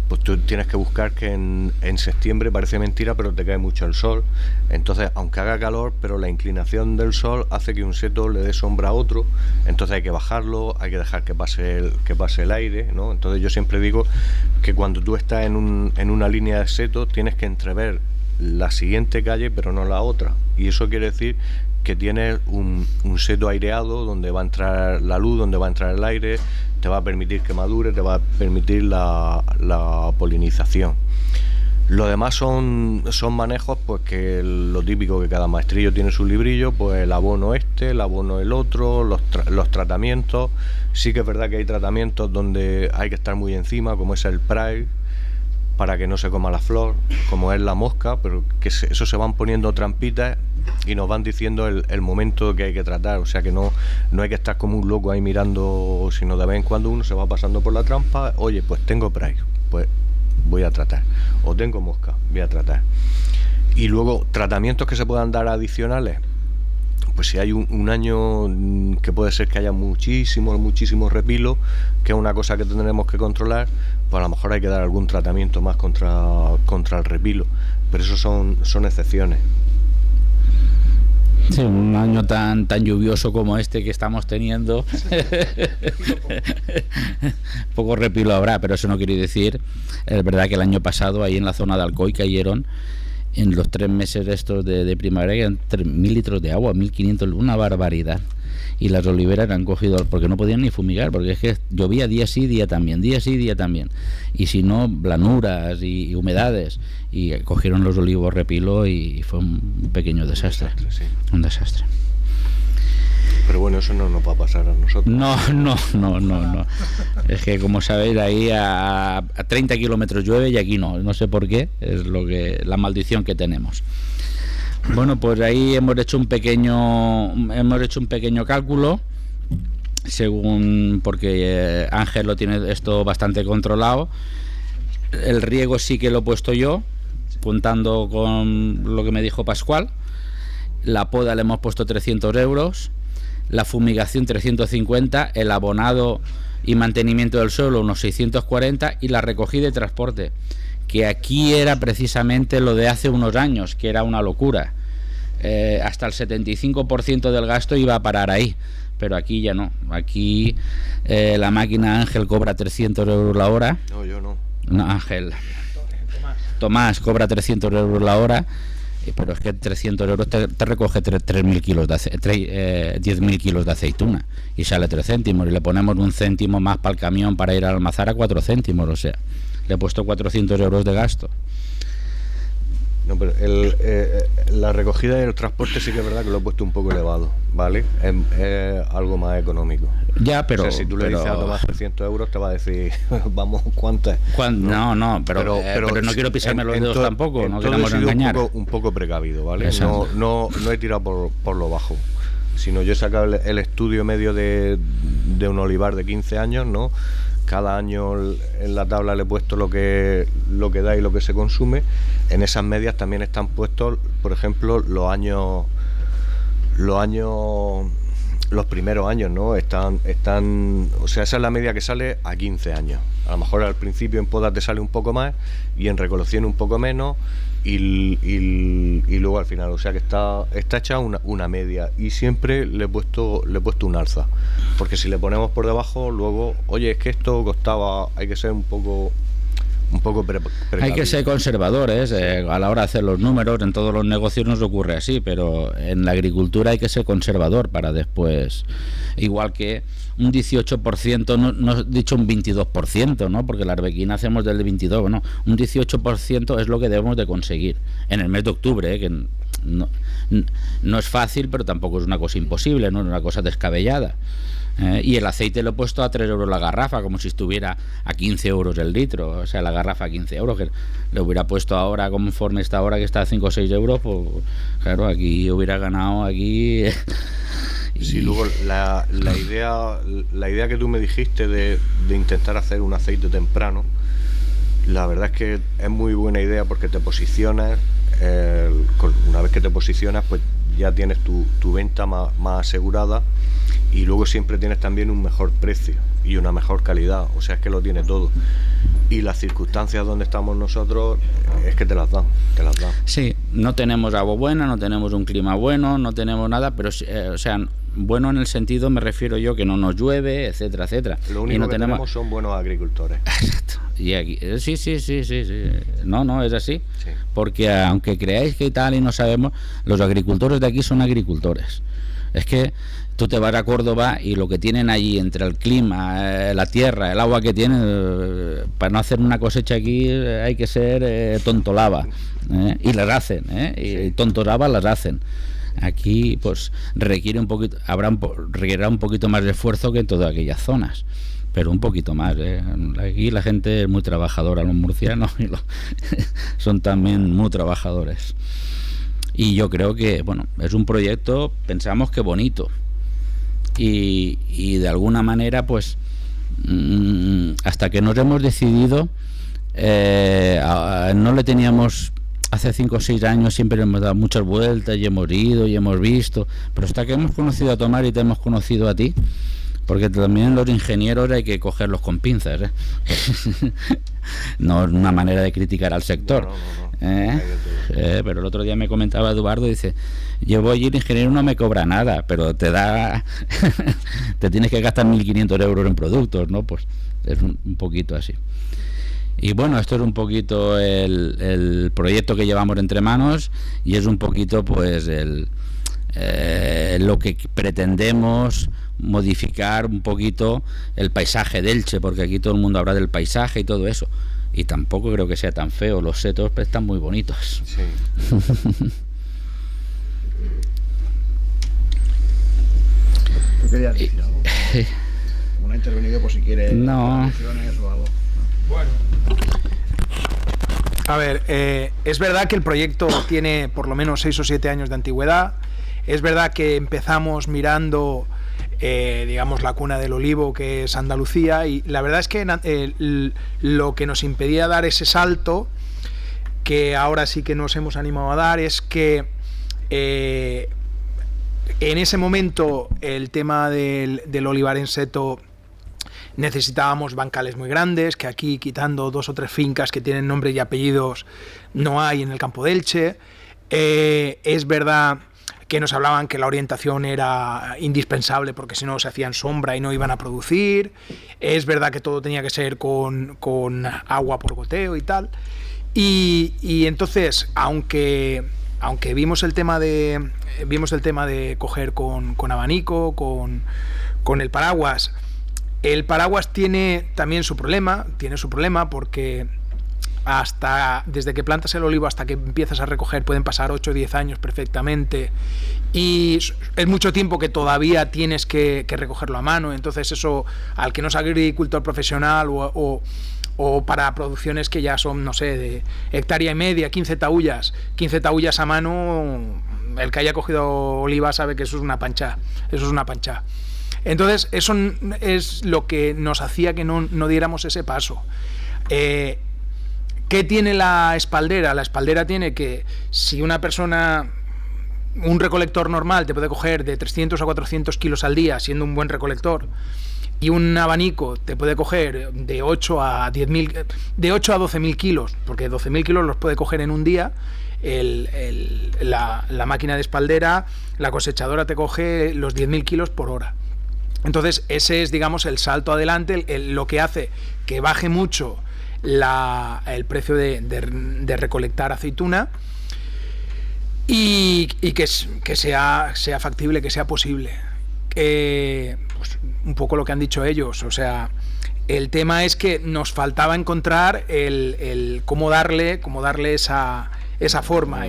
pues tú tienes que buscar que en septiembre, parece mentira, pero te cae mucho el sol. Entonces, aunque haga calor, pero la inclinación del sol hace que un seto le dé sombra a otro, entonces hay que bajarlo, hay que dejar que pase el aire, ¿no? Entonces yo siempre digo que cuando tú estás en una línea de seto tienes que entrever la siguiente calle pero no la otra, y eso quiere decir que tienes un seto aireado donde va a entrar la luz, donde va a entrar el aire, te va a permitir que madure, te va a permitir la polinización. Lo demás son manejos, pues que lo típico, que cada maestrillo tiene su librillo, pues el abono el abono el otro, los tratamientos. Sí que es verdad que hay tratamientos donde hay que estar muy encima, como es el Pride, para que no se coma la flor, como es la mosca, pero que eso se van poniendo trampitas y nos van diciendo el momento que hay que tratar. O sea que no hay que estar como un loco ahí mirando, sino de vez en cuando uno se va pasando por la trampa. Oye, pues tengo Pride, pues voy a tratar, o tengo mosca, voy a tratar. Y luego tratamientos que se puedan dar adicionales, pues si hay un año que puede ser que haya muchísimo repilo, que es una cosa que tendremos que controlar, pues a lo mejor hay que dar algún tratamiento más contra el repilo, pero eso son excepciones. Sí, un año tan lluvioso como este que estamos teniendo, poco repilo habrá, pero eso no quiere decir, es verdad que el año pasado ahí en la zona de Alcoy cayeron en los 3 meses estos de primavera, eran 3.000 litros de agua, 1.500, una barbaridad. Y las oliveras han cogido, porque no podían ni fumigar, porque es que llovía día sí, día también, y si no, blanuras y humedades, y cogieron los olivos repilo y fue un pequeño desastre. Un desastre. Pero bueno, eso no nos va a pasar a nosotros. No. Es que, como sabéis, ahí a 30 kilómetros llueve y aquí no sé por qué, es la maldición que tenemos. Bueno, pues ahí hemos hecho un pequeño cálculo, porque Ángel lo tiene esto bastante controlado. El riego sí que lo he puesto yo, contando con lo que me dijo Pascual. La poda le hemos puesto 300 euros, la fumigación 350, el abonado y mantenimiento del suelo unos 640 y la recogida y transporte, que aquí era precisamente lo de hace unos años, que era una locura. Hasta el 75% del gasto iba a parar ahí, pero aquí ya no. Aquí la máquina Ángel cobra 300 euros la hora. No, yo no. No, Ángel. Tomás cobra 300 euros la hora, pero es que 300 euros te recoge 10.000 kilos de aceituna y sale 3 céntimos, y le ponemos 1 céntimo más para el camión para ir a almazar a 4 céntimos, o sea, le he puesto 400 euros de gasto. No, pero la recogida y el transporte sí que es verdad que lo he puesto un poco elevado, ¿vale? Es algo más económico. Ya, pero... O sea, si tú le dices a Tomás 300 euros, te va a decir, vamos, ¿cuántas? No, pero no quiero pisarme los dedos tampoco, no queremos engañar. Un poco precavido, ¿vale? Exacto. No he tirado por lo bajo, sino yo he sacado el estudio medio de un olivar de 15 años, ¿no? Cada año en la tabla le he puesto lo que da y lo que se consume. En esas medias también están puestos, por ejemplo, los primeros años, ¿no? Están, o sea, esa es la media que sale a 15 años. A lo mejor al principio en poda te sale un poco más y en recolección un poco menos, y luego al final, o sea que está hecha una media, y siempre le he puesto un alza, porque si le ponemos por debajo luego, oye, es que esto costaba, hay que ser un poco hay que ser conservadores a la hora de hacer los números. En todos los negocios nos ocurre así, pero en la agricultura hay que ser conservador para después, igual que un 18%, no he dicho un 22%, ¿no? Porque la arbequina hacemos del 22%, ¿no? Un 18% es lo que debemos de conseguir en el mes de octubre, que no es fácil, pero tampoco es una cosa imposible, no es una cosa descabellada. Y el aceite lo he puesto a 3 euros la garrafa, como si estuviera a 15 euros el litro, o sea, la garrafa a 15 euros, que le hubiera puesto ahora, conforme está ahora, que está a 5 o 6 euros, pues claro, aquí hubiera ganado, aquí... Sí, luego la idea que tú me dijiste de intentar hacer un aceite temprano, la verdad es que es muy buena idea, porque te posicionas, una vez que te posicionas, pues ya tienes tu venta más asegurada, y luego siempre tienes también un mejor precio y una mejor calidad, o sea, es que lo tiene todo. Y las circunstancias donde estamos nosotros es que te las dan. Sí, no tenemos agua buena, no tenemos un clima bueno, no tenemos nada, pero o sea, bueno en el sentido, me refiero yo, que no nos llueve, etcétera, etcétera. Lo único que tenemos son buenos agricultores. Exacto. Y aquí, sí. No, es así. Sí. Porque aunque creáis que tal y no sabemos, los agricultores de aquí son agricultores. Es que tú te vas a Córdoba y lo que tienen allí entre el clima, la tierra, el agua que tienen, para no hacer una cosecha aquí hay que ser tontolaba, y las hacen, y tontolaba las hacen. Aquí pues requiere un poquito, requerirá un poquito más de esfuerzo que en todas aquellas zonas, pero un poquito más. Aquí la gente es muy trabajadora, los murcianos son también muy trabajadores. Y yo creo que, bueno, es un proyecto, pensamos que bonito. Y de alguna manera, pues, hasta que nos hemos decidido, no le teníamos, hace 5 o 6 años siempre hemos dado muchas vueltas y hemos ido y hemos visto, pero hasta que hemos conocido a Tomás y te hemos conocido a ti, porque también los ingenieros hay que cogerlos con pinzas, no es una manera de criticar al sector. No. Pero el otro día me comentaba Eduardo, dice, yo voy a ir, ingeniero no me cobra nada, pero te tienes que gastar 1.500 euros en productos, ¿no? Pues es un poquito así. Y bueno, esto es un poquito el proyecto que llevamos entre manos, y es un poquito pues lo que pretendemos modificar un poquito el paisaje de Elche, porque aquí todo el mundo habla del paisaje y todo eso, y tampoco creo que sea tan feo, los setos están muy bonitos. Sí. ¿Tú querías decir algo? ¿No ha intervenido por si quiere? No. O algo? Bueno. A ver, es verdad que el proyecto tiene por lo menos 6 o 7 años de antigüedad. Es verdad que empezamos mirando, digamos, la cuna del olivo, que es Andalucía, y la verdad es que lo que nos impedía dar ese salto, que ahora sí que nos hemos animado a dar, es que en ese momento el tema del olivar en seto necesitábamos bancales muy grandes, que aquí, quitando 2 o 3 fincas que tienen nombre y apellidos, no hay en el campo de Elche. Es verdad que nos hablaban que la orientación era indispensable porque si no se hacían sombra y no iban a producir. Es verdad que todo tenía que ser con agua por goteo y tal. Y entonces, aunque vimos el tema de coger con abanico, con el paraguas. El paraguas tiene también su problema, porque desde que plantas el olivo hasta que empiezas a recoger pueden pasar 8 o 10 años perfectamente, y es mucho tiempo que todavía tienes que recogerlo a mano. Entonces eso, al que no es agricultor profesional o para producciones que ya son, no sé, de hectárea y media, 15 taullas a mano, el que haya cogido oliva sabe que eso es una pancha. Entonces eso es lo que nos hacía que no diéramos ese paso. ¿Qué tiene la espaldera? La espaldera tiene que, si una persona, un recolector normal te puede coger de 300 a 400 kilos al día, siendo un buen recolector, y un abanico te puede coger de 8 a 12.000 kilos, porque 12.000 kilos los puede coger en un día. La máquina de espaldera, la cosechadora te coge los 10.000 kilos por hora. Entonces ese es, digamos, el salto adelante, lo que hace que baje mucho el precio de recolectar aceituna y que sea factible, que sea posible. Pues un poco lo que han dicho ellos, o sea, el tema es que nos faltaba encontrar el cómo darle esa forma,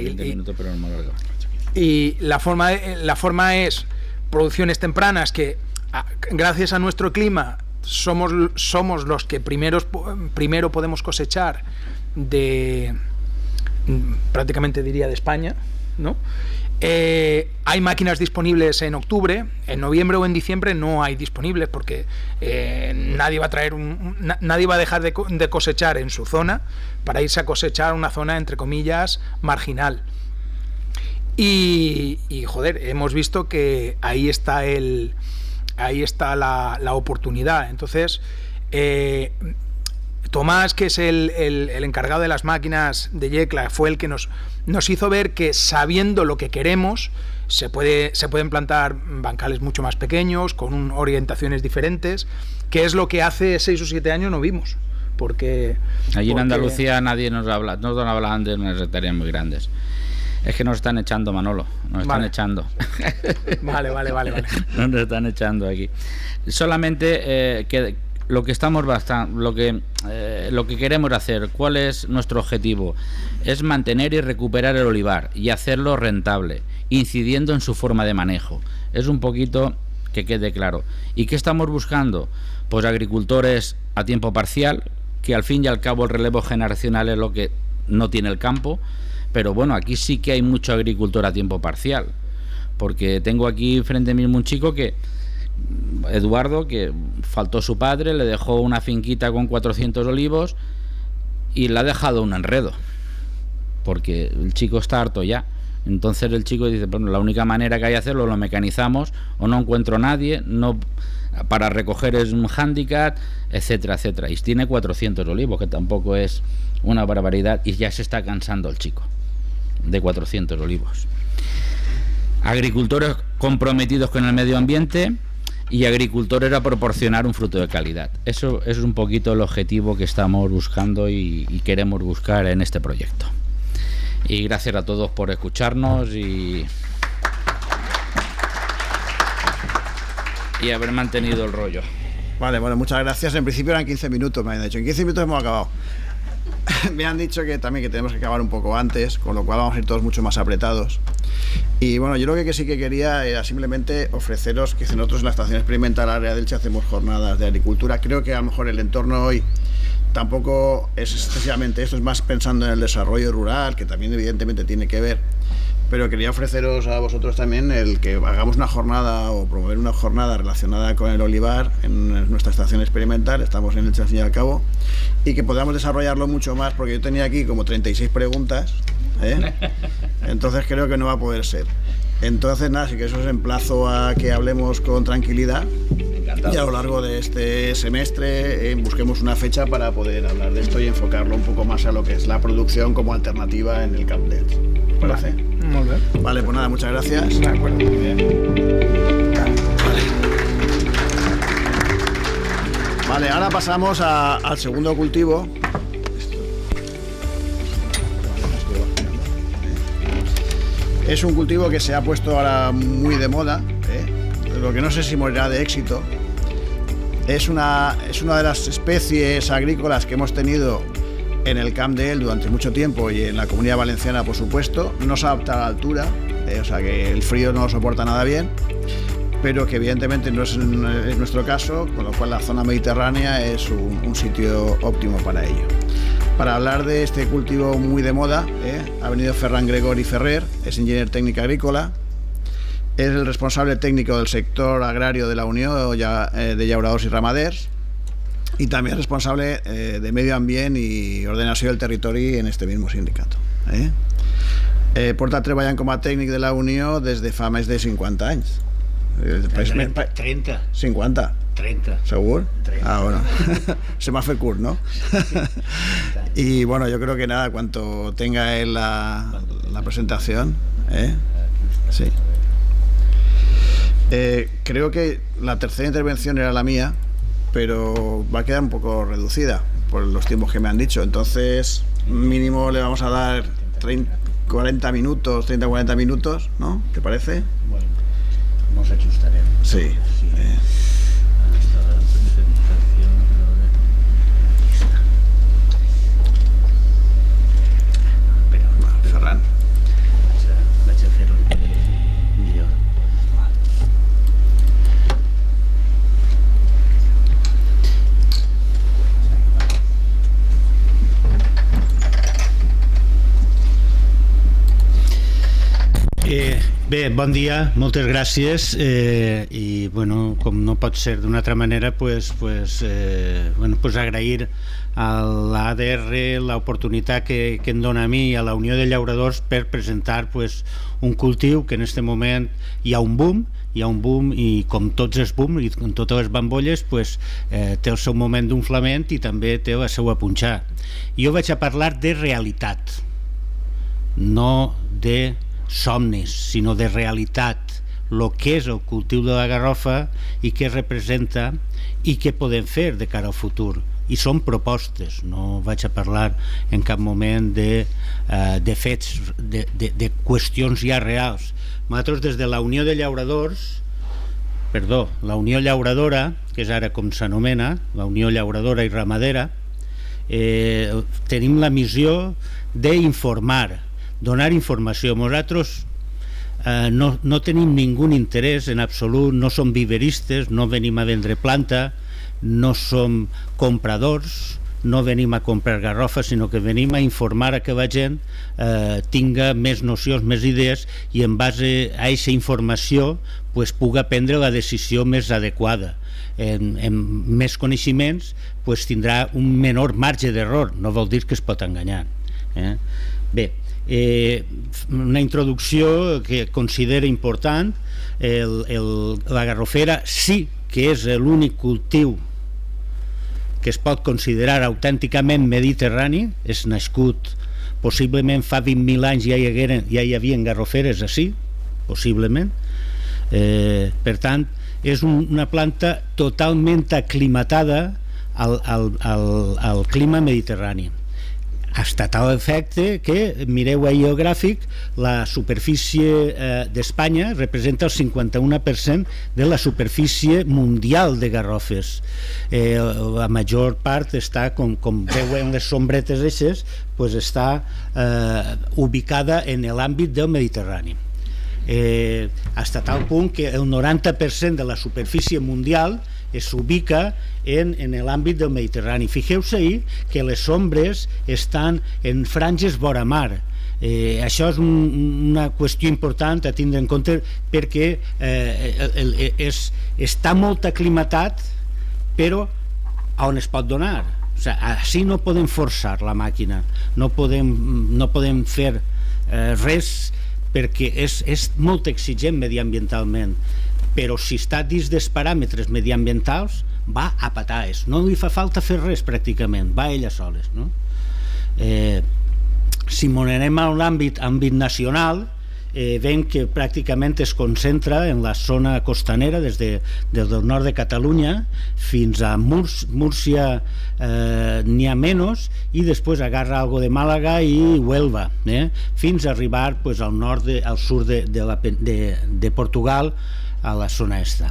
y la forma es producciones tempranas que, gracias a nuestro clima, somos los que primero podemos cosechar prácticamente diría de España, ¿no? Hay máquinas disponibles en octubre, en noviembre o en diciembre no hay disponibles porque nadie va a dejar de cosechar en su zona para irse a cosechar una zona, entre comillas, marginal. Y joder, hemos visto que ahí está ahí está la oportunidad. Entonces, Tomás, que es el encargado de las máquinas de Yecla, fue el que nos hizo ver que, sabiendo lo que queremos, se pueden plantar bancales mucho más pequeños, con orientaciones diferentes, que es lo que hace 6 o 7 años no vimos. Porque allí en Andalucía nadie nos hablaban de unas hectáreas muy grandes. Es que nos están echando, Manolo, están echando. Vale. Nos están echando aquí. Solamente que lo que estamos lo que queremos hacer, ¿cuál es nuestro objetivo? Es mantener y recuperar el olivar y hacerlo rentable, incidiendo en su forma de manejo. Es un poquito que quede claro. ¿Y qué estamos buscando? Pues agricultores a tiempo parcial, que al fin y al cabo el relevo generacional es lo que no tiene el campo, pero bueno, aquí sí que hay mucho agricultor a tiempo parcial, porque tengo aquí frente mismo un chico que, Eduardo, que faltó su padre, le dejó una finquita con 400 olivos y le ha dejado un enredo, porque el chico está harto ya. Entonces el chico dice, bueno, la única manera que hay de hacerlo, lo mecanizamos, o no encuentro nadie, no, para recoger es un hándicap, etcétera, etcétera. Y tiene 400 olivos, que tampoco es una barbaridad, y ya se está cansando el chico de 400 olivos. Agricultores comprometidos con el medio ambiente y agricultores a proporcionar un fruto de calidad. Eso es un poquito el objetivo que estamos buscando y queremos buscar en este proyecto. Y gracias a todos por escucharnos y haber mantenido el rollo. Vale, bueno, muchas gracias. En principio eran 15 minutos, me han dicho. En 15 minutos hemos acabado. Me han dicho que también que tenemos que acabar un poco antes, con lo cual vamos a ir todos mucho más apretados. Y bueno, yo lo que sí que quería era simplemente ofreceros que nosotros en la Estación Experimental Área del Che hacemos jornadas de agricultura. Creo que a lo mejor el entorno hoy tampoco es excesivamente esto, es más pensando en el desarrollo rural, que también evidentemente tiene que ver, pero quería ofreceros a vosotros también el que hagamos una jornada o promover una jornada relacionada con el olivar en nuestra estación experimental. Estamos en el Che al fin y al cabo, y que podamos desarrollarlo mucho más, porque yo tenía aquí como 36 preguntas, entonces creo que no va a poder ser. Entonces nada, así que eso os emplazo a que hablemos con tranquilidad y a lo largo de este semestre busquemos una fecha para poder hablar de esto y enfocarlo un poco más a lo que es la producción como alternativa en el Camp de Elche. ¿Parece? Muy bien. Vale, pues nada, muchas gracias. De acuerdo. Muy bien. Vale, ahora pasamos al segundo cultivo. Es un cultivo que se ha puesto ahora muy de moda, lo que no sé si morirá de éxito. Es una de las especies agrícolas que hemos tenido en el Camp de El durante mucho tiempo y en la Comunidad Valenciana, por supuesto. No se adapta a la altura, o sea que el frío no lo soporta nada bien, pero que evidentemente no es nuestro caso, con lo cual la zona mediterránea es un sitio óptimo para ello. Para hablar de este cultivo muy de moda, ha venido Ferran Gregori Ferrer, es ingeniero técnico agrícola, es el responsable técnico del sector agrario de la Unió de Llauradors y Ramaders, y también responsable de medio ambiente y ordenació del territori en este mismo sindicato. Porta treballant com a tècnic de la Unió des de fa més de 50 anys. 30. 50. 30. ¿Seguro? 30. Ah, bueno. Se me hace curt, ¿no? Y bueno, yo creo que nada, cuanto tenga él la presentación, sí. Creo que la tercera intervención era la mía, pero va a quedar un poco reducida por los tiempos que me han dicho. Entonces, mínimo le vamos a dar 30-40 minutos, ¿no? ¿Te parece? Bueno, nos ajustaremos. Sí. Ferran. Vaig a fer-ho millor. Bé, bon dia, moltes gràcies i bueno, com no pot ser d'una altra manera, pues agrair a l'ADR l'oportunitat que em dona a mi i a la Unió de Llauradors per presentar un cultiu que en aquest moment hi ha un boom i com tots els booms i com totes les bambolles té el seu moment d'unflament i també té la seva punxar. Jo vaig a parlar de realitat, no de somnis, sinó de realitat, el que és el cultiu de la garrofa i què representa i què podem fer de cara al futur. I són propostes, no vaig a parlar en cap moment de fets, de qüestions ja reals. Nosaltres des de la Unió de Llauradors, la Unió Llauradora, que és ara com s'anomena, la Unió Llauradora i Ramadera, tenim la missió d'informar, donar informació. Nosaltres no tenim ningú interès en absolut, no som viveristes, no venim a vendre planta, no som compradors, no venim a comprar garrofa, sinó que venim a informar a que la gent tinga més nocions, més idees i en base a aquesta informació puga prendre la decisió més adequada. Amb més coneixements tindrà un menor marge d'error, no vol dir que es pot enganyar. Bé, una introducció que considera important. La garrofera sí que és l'únic cultiu que es pot considerar autènticament mediterrani, és nascut possiblement fa 20.000 anys ja hi havia garroferes així, possiblement. Per tant, és una planta totalment aclimatada al clima mediterrani. Hasta tal efecte que, mireu ahir el gràfic, la superfície d'Espanya representa el 51% de la superfície mundial de garrofes. La major part està, com veuen les sombretes eixes, està ubicada en l'àmbit del Mediterrani. Hasta tal punt que el 90% de la superfície mundial s'ubica en l'àmbit del Mediterrani. Fixeu-se ahir que les ombres estan en franges vora mar. Això és una qüestió important a tindre en compte perquè està molt aclimatat, però on es pot donar? Així no podem forçar la màquina, no podem fer res perquè és molt exigent mediambientalment, però si està dins dels paràmetres mediambientals va a pataes, no li fa falta fer res pràcticament, va ella soles, no? Si anem a l'àmbit nacional, veiem que pràcticament es concentra en la zona costanera des del nord de Catalunya fins a Múrcia, n'hi ha menys, i després agarra algo de Màlaga i Huelva, fins a arribar al sud de Portugal, a la zona esta.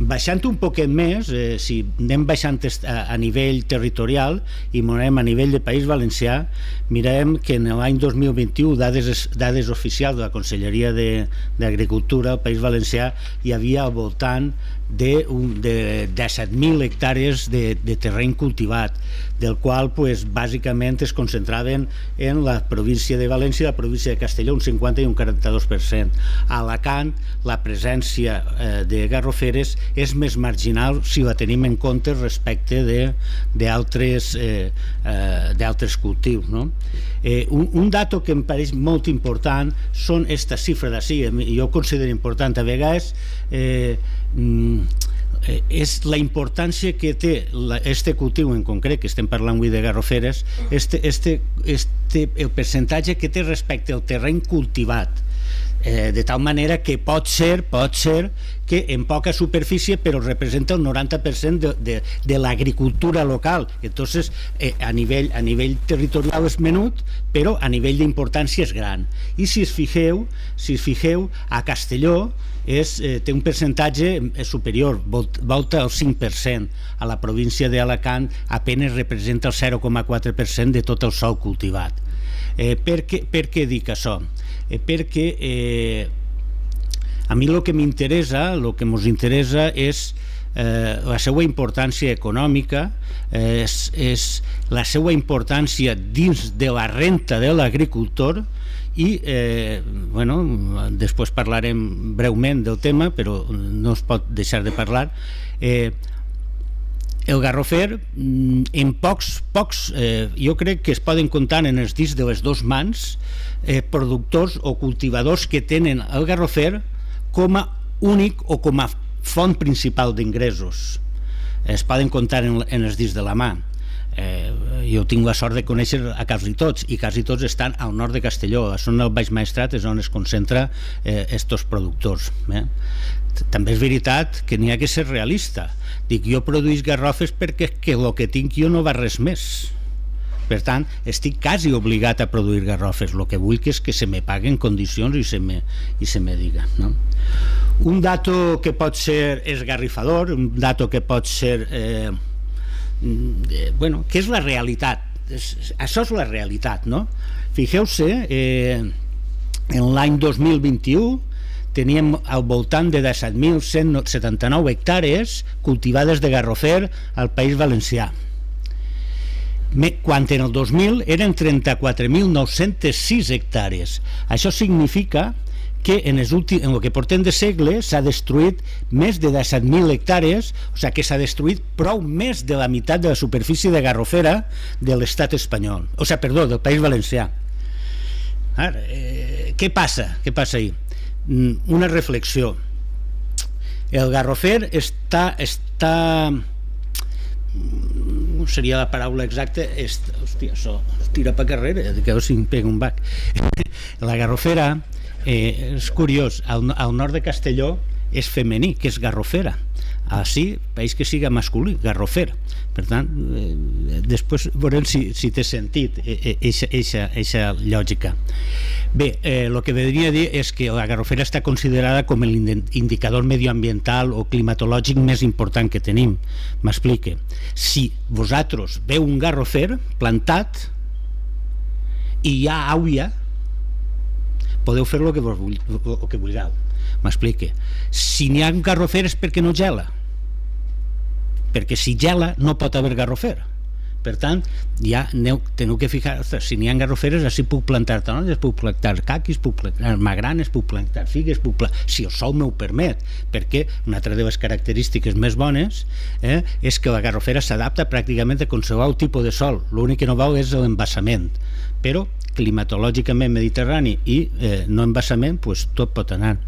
Baixant un poquet més, si anem baixant a nivell territorial i anem a nivell de País Valencià, mirem que en l'any 2021, dades oficials de la Conselleria d'Agricultura al País Valencià, hi havia al voltant de 17.000 hectàrees de terreny cultivat, del qual bàsicament es concentraven en la província de València i la província de Castelló, un 50 i un 42%. A Alacant la presència de garroferes és més marginal si la tenim en compte respecte d'altres cultius, no? Un dato que em pareix molt important són aquestes xifres d'ací, jo ho considero important. A vegades és la importància que té este cultiu en concret, que estem parlant avui de garroferes, el percentatge que té respecte al terreny cultivat, de tal manera que pot ser que en poca superfície però representa el 90% de l'agricultura local. Entonces a nivell territorial és menut, però a nivell d'importància és gran. I si es fixeu, a Castelló té un percentatge superior, volta al 5%. A la província d'Alacant apenas representa el 0,4% de tot el sòl cultivat. Per què dic això? Perquè a mi el que m'interessa, el que ens interessa és la seva importància econòmica, és la seva importància dins de la renta de l'agricultor i després parlarem breument del tema, però no es pot deixar de parlar. El garrofer, en pocs jo crec que es poden comptar en els dits de les dues mans productors o cultivadors que tenen el garrofer com a únic o com a font principal d'ingressos. Es poden comptar en els dits de la mà. Jo tinc la sort de conèixer a quasi tots, i quasi tots estan al nord de Castelló, a la zona del Baix Maestrat és on es concentra estos productors. També és veritat que n'hi ha que ser realista. Dic, jo produïsc garrofes perquè el que tinc jo no va res més. Per tant, estic quasi obligat a produir garrofes. El que vull és que se me paguen condicions i se me diga, no? Un dato que pot ser esgarrifador, un dato que pot ser que és la realitat. Això és la realitat, no? Fixeu-se, en l'any 2021 teníem al voltant de 17.179 hectàrees cultivades de garrofer al País Valencià, quan en el 2000 eren 34.906 hectàrees. Això significa que en el que portem de segle s'ha destruït més de 17.000 hectàrees, o sigui que s'ha destruït prou més de la meitat de la superfície de garrofera de l'estat espanyol, del País Valencià. Què passa? Què passa ahí? Una reflexió. El garrofer està no seria la paraula exacta, hòstia, això tira per carrere, que si em pega un bac. La garrofera, és curiós, al nord de Castelló és femení, que és garrofera. Així, país que siga masculí, garrofer. Per tant, després veurem si té sentit eixa lògica. Bé, el que vendria a dir és que la garrofera està considerada com l'indicador medioambiental o climatològic més important que tenim. M'explique. Si vosaltres veu un garrofer plantat i hi ha aigua, podeu fer el que vulgueu. M'explique. Si n'hi ha un garrofer és perquè no gela, perquè si gela no pot haver garrofer. Per tant, ja teniu que fijar, si n'hi ha garroferes, així puc plantar taronges, puc plantar caquis, puc plantar magranes, puc plantar figues, si el sol m'ho permet, perquè una altra de les característiques més bones és que la garrofera s'adapta pràcticament a qualsevol tipus de sol. L'únic que no veu és l'embassament, però climatològicament mediterrani i no embassament, tot pot anar.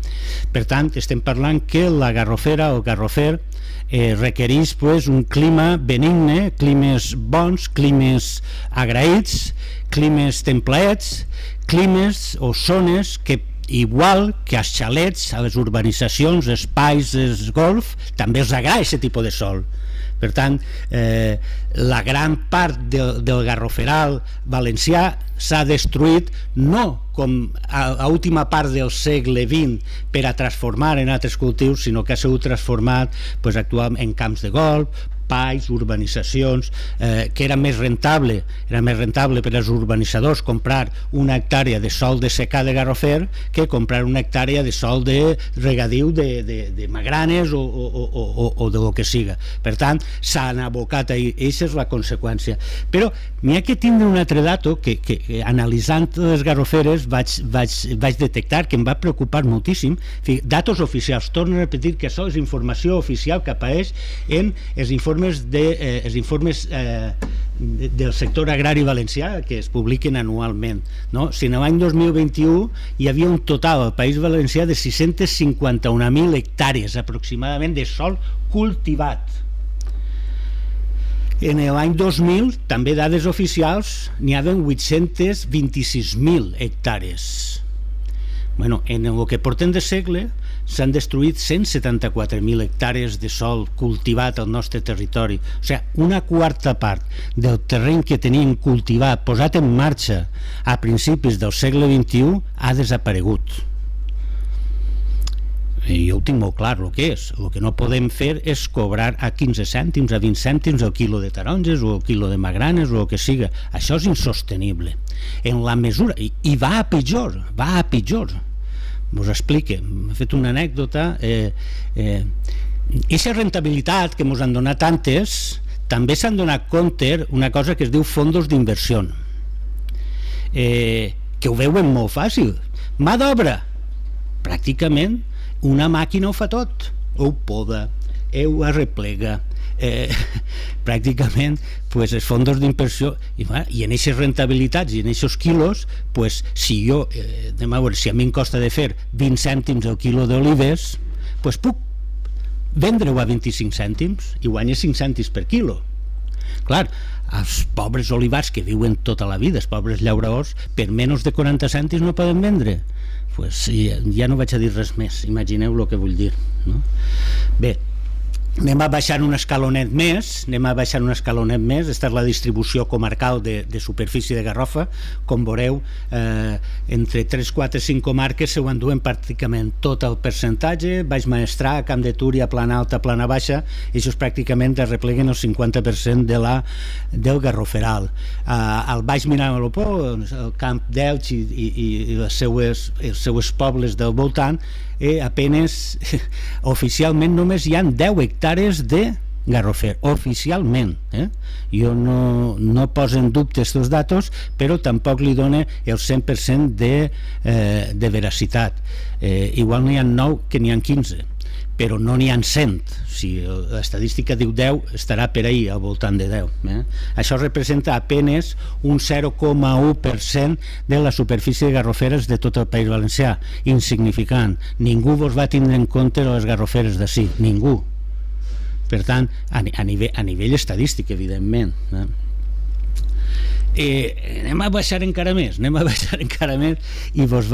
Per tant, estem parlant que la garrofera o garrofer requereix un clima benigne, climes bons, climes agraïts, climes templaets, climes o zones que, igual que als xalets, a les urbanitzacions, espais, golf, també els agrada aquest tipus de sol. Per tant, la gran part del garroferal valencià s'ha destruït no com a última part del segle XX per a transformar en altres cultius, sinó que ha sigut transformat actualment en camps de golf, espais, urbanitzacions, que era més rentable per als urbanitzadors comprar una hectàrea de sòl de secà de garrofer que comprar una hectàrea de sòl de regadiu de magranes o de lo que siga. Per tant, s'han abocat ahí, aquesta és la conseqüència. Però n'hi ha que tindre un altre dato que analitzant les garroferes vaig detectar que em va preocupar moltíssim. Datos oficials, torno a repetir que això és informació oficial que apareix en els informes del sector agrari valencià que es publiquen anualment. Si en l'any 2021 hi havia un total al País Valencià de 651.000 hectàrees aproximadament de sòl cultivat. En l'any 2000, també dades oficials, n'hi havia 826.000 hectàrees. En el que portem de segle s'han destruït 174.000 hectàrees de sòl cultivat al nostre territori. O sigui, una quarta part del terreny que teníem cultivat, posat en marxa a principis del segle XXI, ha desaparegut. Jo ho tinc molt clar el que és. El que no podem fer és cobrar a 15 cèntims, a 20 cèntims el quilo de taronges o el quilo de magranes o el que siga. Això és insostenible. En la mesura, i va a pitjor, Us explique, m'he fet una anècdota. Aquesta rentabilitat que ens han donat antes, també s'han donat compte una cosa que es diu fondos d'inversió, que ho veuen molt fàcil. Mà d'obra, pràcticament una màquina ho fa tot, ho poda, ho arreplega, pràcticament pues, els fondos d'inversió i en aquestes rentabilitats i en aquests quilos, pues, si jo anem a veure, si a mi em costa de fer 20 cèntims el quilo d'olives, pues, puc vendre-ho a 25 cèntims i guanya 5 cèntims per quilo. Clar, els pobres olivars que viuen tota la vida, els pobres llauradors, per menys de 40 cèntims no poden vendre. Pues ja no vaig a dir res més, imagineu el que vull dir, no? Bé, anem a baixar un escalonet més. Esta és la distribució comarcal de superfície de garrofa. Com veureu, entre 3, 4, 5 comarques s'ho enduen pràcticament tot el percentatge. Baix Maestrat, Camp de Túria, Plana Alta, Plana Baixa, i això pràcticament arrepleguen el 50% del garroferal. Al Baix Vinalopó, el Camp d'Elx i els seus pobles del voltant, apenas oficialment només hi ha 10 hectàrees de garrofer, oficialment. Jo no poso en dubte aquests datos, però tampoc li dona el 100% de veracitat. Igual n'hi ha 9 que n'hi ha 15, però no n'hi ha 100. Si l'estadística diu 10, estarà per ahir al voltant de 10. Això representa apenas un 0,1% de la superfície de garroferes de tot el País Valencià. Insignificant. Ningú vos va tindre en compte les garroferes d'ací, ningú. Per tant, a nivell estadístic, evidentment. Anem a baixar encara més i vos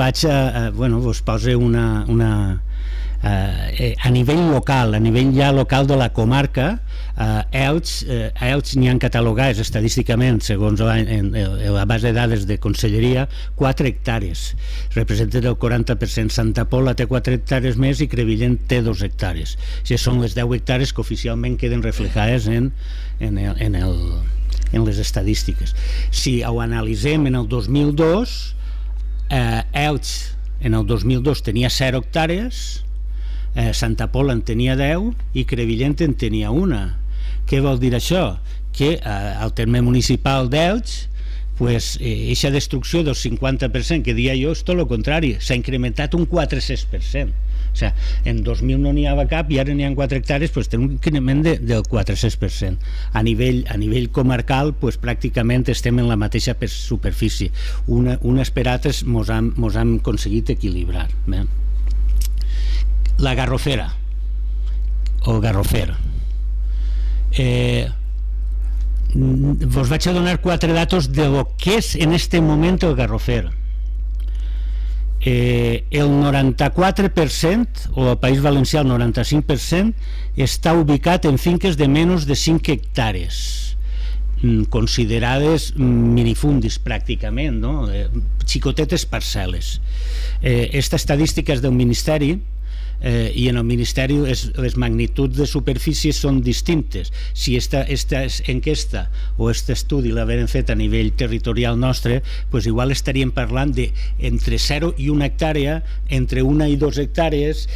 poso a nivell local, de la comarca. A Elx n'hi han catalogats estadísticament, segons la base de dades de Conselleria, 4 hectàrees, representen el 40%. Santa Pola té 4 hectàrees més i Crevillent té 2 hectàrees. Això són les 10 hectàrees que oficialment queden reflejades en les estadístiques. Si ho analitzem en el 2002, Elx en el 2002 tenia 0 hectàrees, Santa Pola en tenia 10 i Crevillent en tenia 1. Què vol dir això? Que al terme municipal d'Elx, aquesta destrucció del 50% que dia jo és tot el contrari, s'ha incrementat un 400%. O sigui, en 2000 no n'hi havia cap i ara n'hi ha 4 hectàrees, té un increment del 400%. A nivell comarcal, pràcticament estem en la mateixa superfície. Unes per altres mos han aconseguit equilibrar. La garrofera o garrofer. Vos vaig a donar 4 datos de lo que és en este moment el garrofer. El 94%, o al País Valencià el 95%, està ubicat en finques de menys de 5 hectàrees, considerades minifundis pràcticament, no? Xicotetes parcel·les. Esta estadística és del Ministeri, i en el Ministeri les magnituds de superfície són distintes. Si esta enquesta o aquest estudi l'haguem fet a nivell territorial nostre, igual estaríem parlant entre 0 i 1 hectàrea, entre 1 i 2 hectàrees,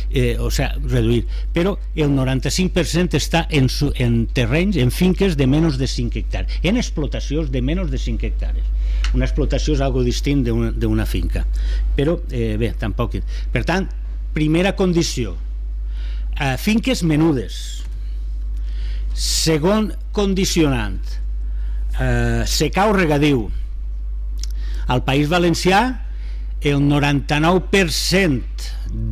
o sigui, reduir. Però el 95% està en terrenys, en finques de menys de 5 hectàrees, en explotacions de menys de 5 hectàrees. Una explotació és algo distint d'una finca. Però, bé, tampoc. Per tant, primera condició, finques menudes. Segon condicionant, secà o regadiu. Al País Valencià, el 99%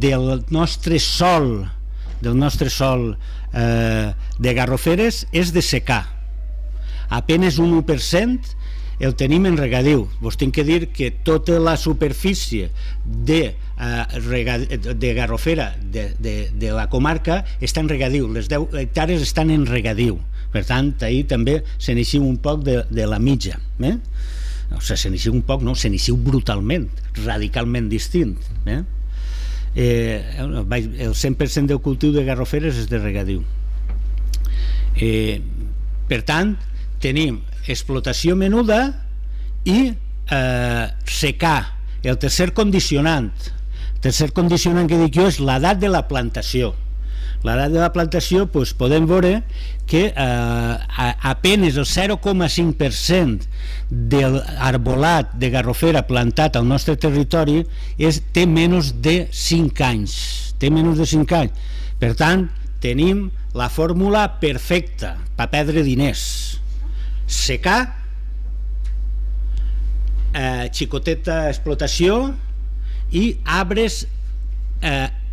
del nostre sòl de garroferes és de secà. Apenas un 1% el tenim en regadiu. Vos tinc que dir que tota la superfície de garrofera de la comarca està en regadiu. Les 10 hectàrees estan en regadiu. Per tant, ahir també se n'eixiu un poc de la mitja. O sigui, se n'eixiu un poc, no, se n'eixiu brutalment, radicalment distint. El 100% del cultiu de garroferes és de regadiu. Per tant, tenim explotació menuda i secà. El tercer condicionant que dic jo és l'edat de la plantació. l'edat de la plantació, doncs podem veure que apenes el 0,5% de l'arbolat de garrofera plantat al nostre territori té menys de 5 anys. Per tant, tenim la fórmula perfecta per perdre diners: secar, xicoteta explotació i arbres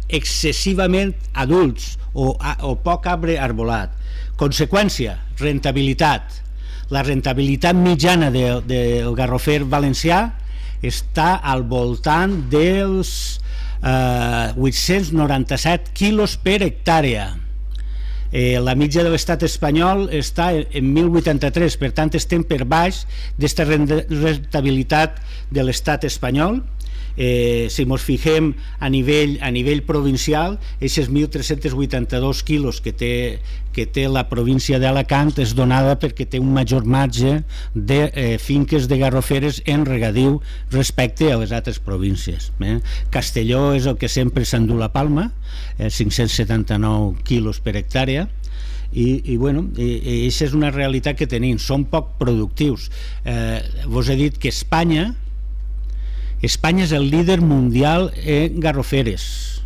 excessivament adults o poc arbre arbolat. Conseqüència, rentabilitat. La rentabilitat mitjana del garrofer valencià està al voltant dels 897 quilos per hectàrea. La mitja de l'estat espanyol està en 1083, per tant estem per baix d'esta rentabilitat de l'estat espanyol. Si ens fixem a nivell provincial, aquests 1.382 quilos que té la província d'Alacant és donada perquè té un major marge de finques de garroferes en regadiu respecte a les altres províncies. Castelló és el que sempre s'endú la palma, 579 quilos per hectàrea, i això és una realitat que tenim. Són poc productius. Vos he dit que Espanya és el líder mundial en garroferes.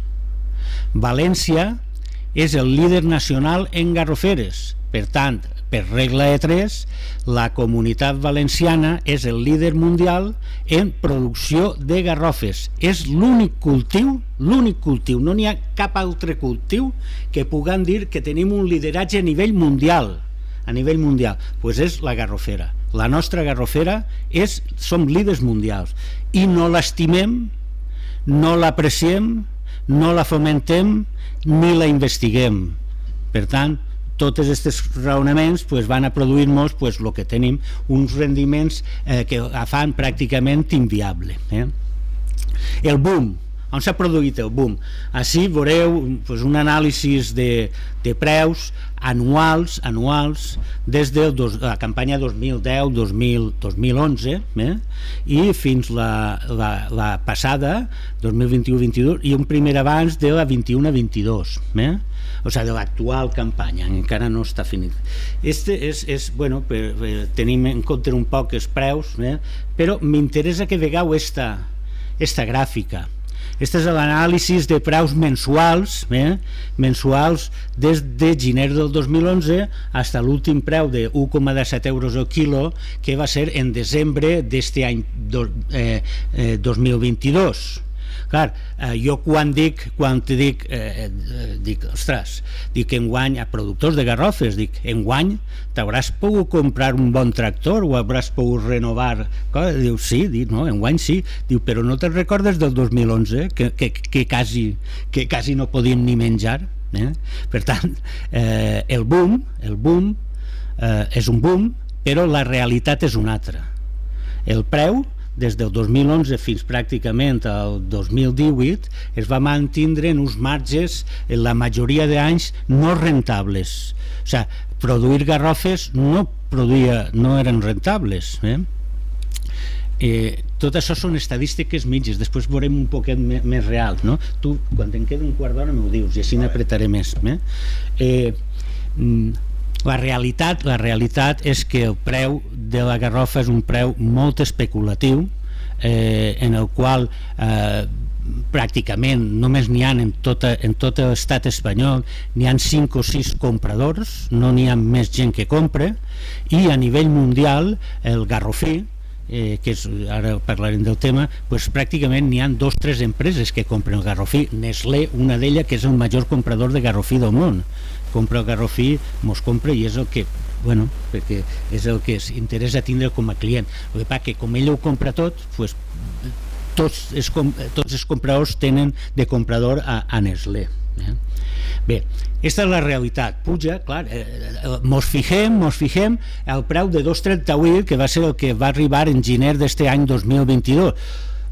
València és el líder nacional en garroferes. Per tant, per regla de 3, la comunitat valenciana és el líder mundial en producció de garrofes. És l'únic cultiu, no n'hi ha cap altre cultiu que puguem dir que tenim un lideratge a nivell mundial. Pues és la garrofera. La nostra garrofera som líders mundials i no l'estimem, no l'apreciem, no la fomentem ni la investiguem. Per tant, tots aquests raonaments van a produir-nos el que tenim, uns rendiments que fan pràcticament inviable. El boom. On s'ha produït el boom? Així veureu un anàlisi de preus anuals des de la campanya 2010-2011 i fins la passada 2021-22 i un primer abans de la 21-22, o sigui, de l'actual campanya, encara no està finit. Tenim en compte un poc els preus, però m'interessa que vegeu esta gràfica. Aquest és l'anàlisi de preus mensuals des de gener del 2011 fins a l'últim preu de 1,17 euros al quilo, que va ser en desembre d'aquest any 2022. Clar, jo quan dic enguany a productors de garrofes, enguany t'hauràs pogut comprar un bon tractor o hauràs pogut renovar. Diu, sí, enguany sí, però no te'n recordes del 2011 que quasi no podíem ni menjar. Per tant, el boom és un boom, però la realitat és una altra. El preu des del 2011 fins pràcticament al 2018 es va mantindre en uns marges en la majoria d'anys no rentables. O sigui, produir garrofes no eren rentables. Tot això són estadístiques mitges, després veurem un poquet més reals. Tu, quan en queda un quart d'hora m'ho dius i així n'apretaré més. La realitat és que el preu de la garrofa és un preu molt especulatiu, en el qual pràcticament només n'hi ha en tot l'estat espanyol, n'hi ha 5 o 6 compradors, no n'hi ha més gent que compra, i a nivell mundial el garrofí, que ara parlarem del tema, pràcticament n'hi ha 2 o 3 empreses que compren el garrofí. Nestlé, una d'elles, que és el major comprador de garrofí del món, compra el garrofí, mos compra i és el que perquè és el que s'interessa tindre com a client. El que passa que com ell ho compra tot, tots els compradors tenen de comprador a Nestlé. Bé, aquesta és la realitat. Puja, clar, mos fixem el preu de 2,38, que va ser el que va arribar en gener d'aquest any 2022.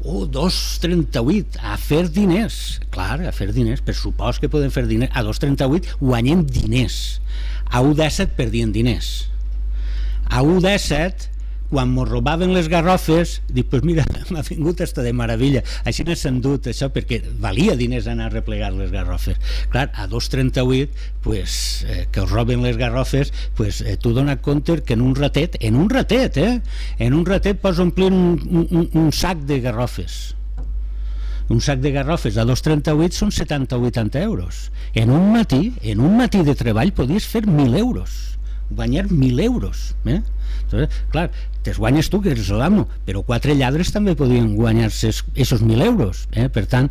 2,38, a fer diners. Clar, a fer diners, per supost que podem fer diners. A 2,38 guanyem diners. A 1,17 perdien diners. A 1,17 quan mos robaven les garrofes, dic, pues mira, m'ha vingut hasta de meravella, així n'he endut això, perquè valia diners anar a replegar les garrofes. Clar, a 2,38, pues, que us roben les garrofes, pues, tu dona compte que en un ratet pots omplir un sac de garrofes. Un sac de garrofes a 2,38 són 70 o 80 euros. En un matí de treball podies fer 1.000 euros, guanyar 1.000 euros. Entonces, clar, te guanyes tu, que eres l'amo, però 4 lladres també podien guanyar-se esos 1.000 euros. Per tant,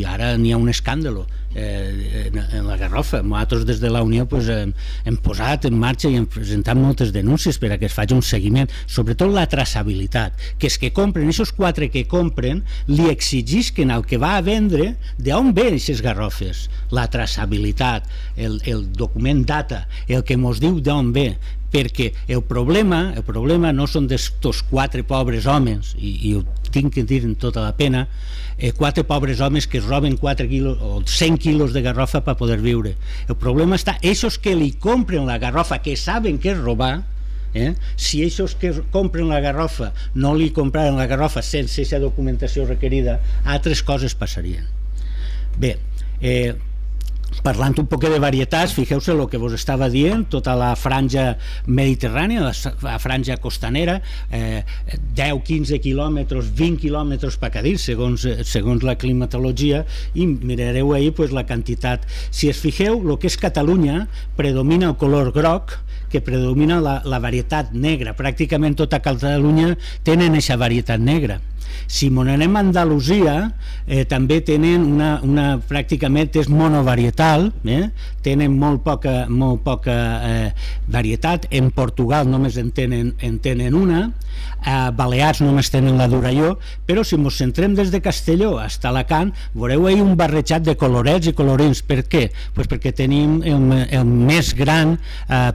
ara n'hi ha un escàndalo en la garrofa. Nosaltres des de la Unió hem posat en marxa i hem presentat moltes denúncies per a que es faci un seguiment, sobretot la traçabilitat, que els que compren, esos 4 que compren, li exigisquen al que va a vendre d'on ve aquestes garrofes, la traçabilitat, el document data, el que mos diu d'on ve, perquè el problema no són d'estos 4 pobres homes, i ho tinc que dir en tota la pena, 4 pobres homes que es roben 4 quilos o 100 quilos de garrofa per poder viure. El problema està, esos que li compren la garrofa, que saben que és robar, si esos que compren la garrofa no li compraren la garrofa sense aquesta documentació requerida, altres coses passarien. Bé, parlant un poc de varietats, fixeu-se el que vos estava dient, tota la franja mediterrània, la franja costanera, 10-15 quilòmetres, 20 quilòmetres per dir, segons la climatologia, i mirareu ahir la quantitat. Si es fixeu, el que és Catalunya predomina el color groc, que predomina la varietat negra. Pràcticament tota Catalunya tenen aquesta varietat negra. Si m'on anem a Andalusia, també tenen pràcticament és monovarietal, tenen molt poca varietat. En Portugal només en tenen una, a Balears només tenen la d'Uralló, però si ens centrem des de Castelló fins a Alacant, veureu ahir un barrejat de colorets i colorins. Per què? Pues perquè tenim el més gran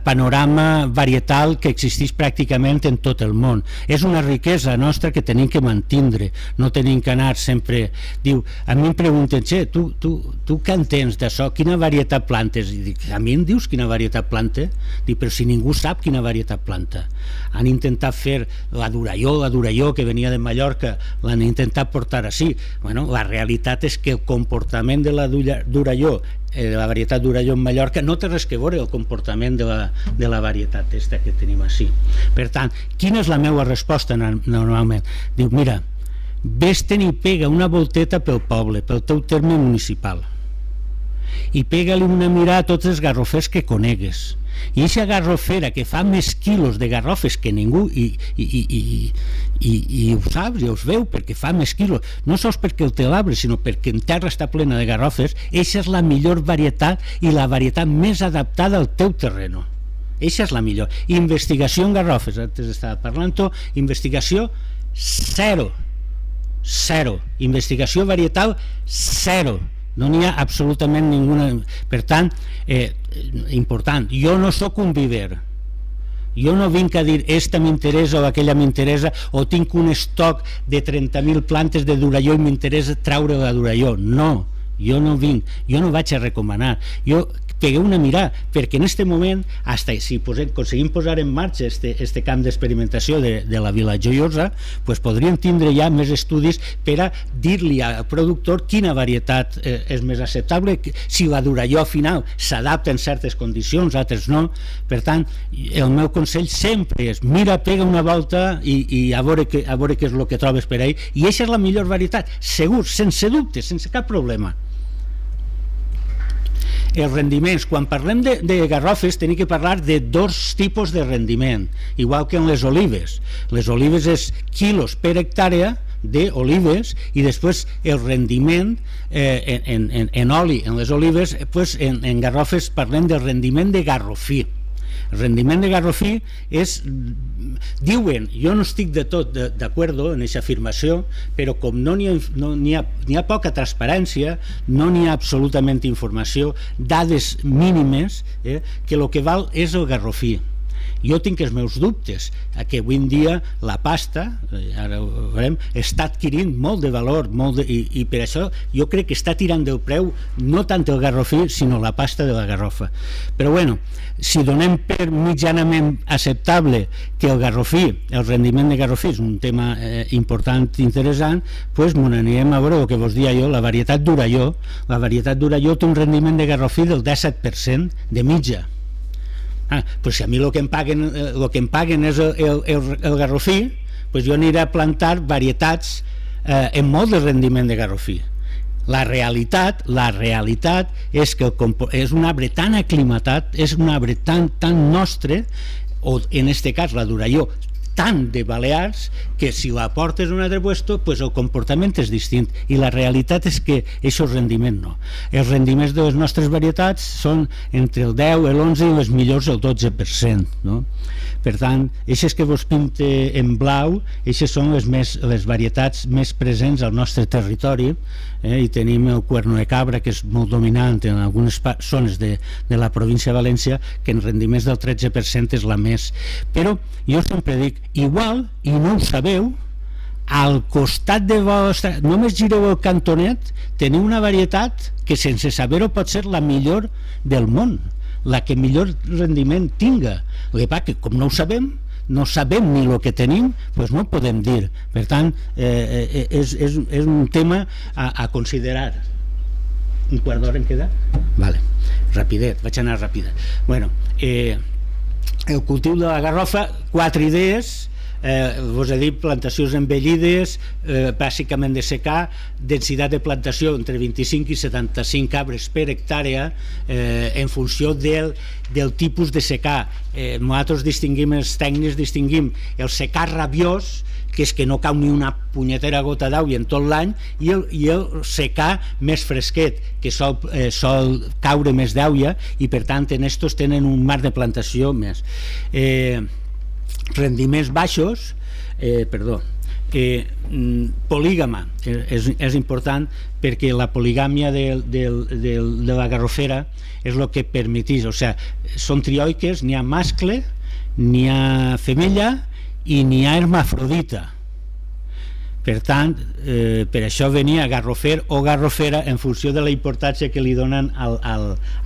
panorama varietal que existeix pràcticament en tot el món. És una riquesa nostra que tenim que mantindre, no tenim que anar sempre... Diu, a mi em pregunten, tu què entens d'això? Quina varietat plantes? I dic, a mi em dius quina varietat planta? Dic, però si ningú sap quina varietat planta. Han intentat fer la d'Uralló, que venia de Mallorca, l'han intentat portar així. Bueno, la realitat és que el comportament de la d'Uralló, la varietat d'Uralló en Mallorca, no té res que veure el comportament de la varietat aquesta que tenim així. Per tant, quina és la meva resposta normalment? Diu, mira, vés-te'n i pega una volteta pel poble, pel teu terme municipal, i pega-li una mirada a tots els garrofers que conegues. I aquesta garrofera que fa més quilos de garrofes que ningú, i ho saps, i us veu, perquè fa més quilos, no sols perquè el té l'arbre, sinó perquè en terra està plena de garrofes. Aquesta és la millor varietat i la varietat més adaptada al teu terreno. Aquesta és la millor. Investigació en garrofes, antes estava parlant-ho, investigació zero. Investigació varietal zero. No n'hi ha absolutament ninguna. Per tant, important, jo no sóc un viver, jo no vinc a dir esta m'interessa o aquella m'interessa, o tinc un estoc de 30.000 plantes de Duralló i m'interessa traure la Duralló. No, jo no vinc, jo no vaig a recomanar, jo pegueu una mirada, perquè en aquest moment, si aconseguim posar en marxa este camp d'experimentació de la Vila Joiosa, podríem tindre ja més estudis per a dir-li al productor quina varietat és més acceptable, si la Duralló final s'adapta en certes condicions, altres no. Per tant, el meu consell sempre és mira, pega una volta i a veure què és el que trobes per ahí, i aquesta és la millor varietat, segur, sense dubte, sense cap problema. Els rendiments, quan parlem de garrofes tenim que parlar de dos tipus de rendiment, igual que en les olives. Les olives és quilos per hectàrea d'olives, i després el rendiment en oli en les olives, en garrofes parlem del rendiment de garrofí. El rendiment de garrofí és, diuen, jo no estic de tot d'acord en aquesta afirmació, però com no n'hi ha poca transparència, no n'hi ha absolutament informació, dades mínimes, que el que val és el garrofí. Jo tinc els meus dubtes que avui en dia la pasta, ara ho veurem, està adquirint molt de valor, i per això jo crec que està tirant del preu no tant el garrofí sinó la pasta de la garrofa. Però bueno, si donem per mitjanament acceptable que el rendiment de garrofí és un tema important i interessant, doncs m'anirem a veure el que vos dia jo, la varietat Duralló. La varietat Duralló té un rendiment de garrofí del 17% de mitja. Pues si a mi el que em paguen és el garrofí, pues jo aniré a plantar varietats amb molt de rendiment de garrofí. La realitat és que és un arbre tan aclimatat, és un arbre tan nostre, o en este cas la Duralló tant de Balears, que si la portes a un altre puesto, pues el comportament és distint, i la realitat és que aquest rendiment no. Els rendiments de les nostres varietats són entre el 10, l'11 i les millors el 12%, no? Per tant, aquestes que vos pinte en blau, aquestes són les varietats més presents al nostre territori, i tenim el cuerno de cabra, que és molt dominant en algunes zones de la província de València, que en rendiments del 13% és la més. Però jo sempre dic, igual, i no ho sabeu, al costat de vostra, només gireu el cantonet, teniu una varietat que sense saber-ho pot ser la millor del món, la que millor rendiment tinga. El que passa que com no ho sabem, no sabem ni el que tenim, doncs no ho podem dir. Per tant, és un tema a considerar. Un quart d'hora em queda? Vale, rapidet, vaig anar ràpida. Bueno, el cultiu de la garrofa, 4 idees. Vos he dit plantacions envellides, bàsicament de secà, densitat de plantació entre 25 i 75 arbres per hectàrea, en funció del tipus de secà. Nosaltres distingim, els tècnics distingim el secà rabiós, que és que no cau ni una punyetera gota d'aigua en tot l'any, i el secà més fresquet, que sol caure més d'aigua, i per tant en estos tenen un marc de plantació més. Rendiments baixos, polígama és important, perquè la poligàmia de la garrofera és el que permetís, o sigui, són trioiques, n'hi ha mascle, n'hi ha femella i n'hi ha hermafrodita. Per tant, per això venia garrofer o garrofera en funció de la importància que li donen a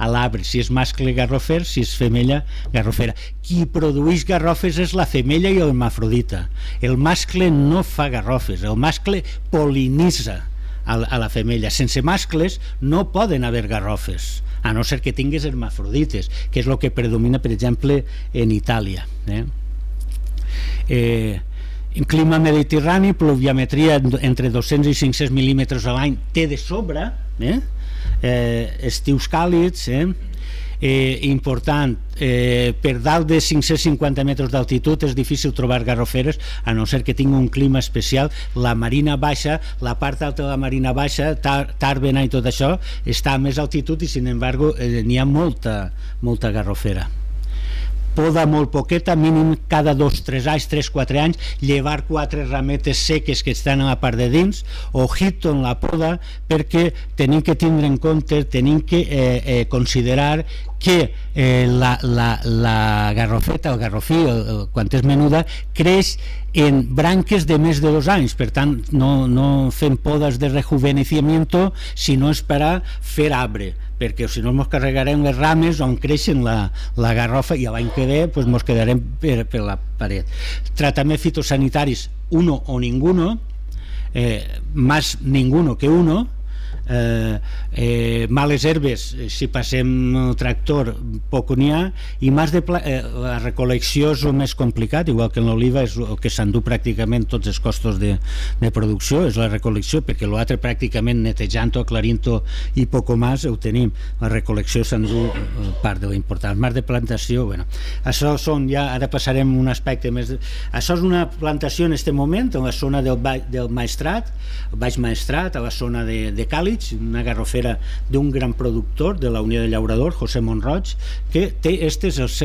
l'arbre, si és mascle garrofer, si és femella garrofera. Qui produeix garrofes és la femella i l'hermafrodita. El mascle no fa garrofes, el mascle pol·linitza a la femella. Sense mascles no poden haver garrofes, a no ser que tingues hermafrodites, que és el que predomina, per exemple, en Itàlia. En clima mediterrani, pluviometria entre 200 i 500 mil·límetres a l'any té de sobre, estius càlids, important, per dalt de 550 metres d'altitud és difícil trobar garroferes, a no ser que tingui un clima especial. La marina baixa, la part alta de la marina baixa, Tàrbena i tot això, està a més altitud i, sin embargo, n'hi ha molta garrofera. Poda molt poqueta, mínim cada 2-3 anys, 3-4 anys, llevar 4 rametes seques que estan a la part de dins, ojito en la poda, perquè tenim que tindre en compte, tenim que considerar que la garrofeta, el garrofí, quan és menuda, creix en branques de més de 2 anys. Per tant, no fem podes de rejuvenecimiento, sinó esperar fer arbre, perquè si no ens carregarem les rames on creixen la garrofa, i l'any que ve ens quedarem per la paret. Tractaments fitosanitaris, uno o ninguno, más ninguno que uno. Males herbes, si passem el tractor poc n'hi ha, i la recol·lecció és el més complicat, igual que en l'oliva és el que s'endú pràcticament tots els costos de producció, és la recol·lecció, perquè l'altre pràcticament netejant-ho, aclarint-ho i poc més ho tenim. La recol·lecció s'endú part de l'important. El marc de plantació, bueno, això són, ja ara passarem un aspecte més. Això és una plantació en aquest moment en la zona del Maestrat, el Baix Maestrat, a la zona de Càlig, una garrofera d'un gran productor de la Unió de Llauradors, José Monroig, que té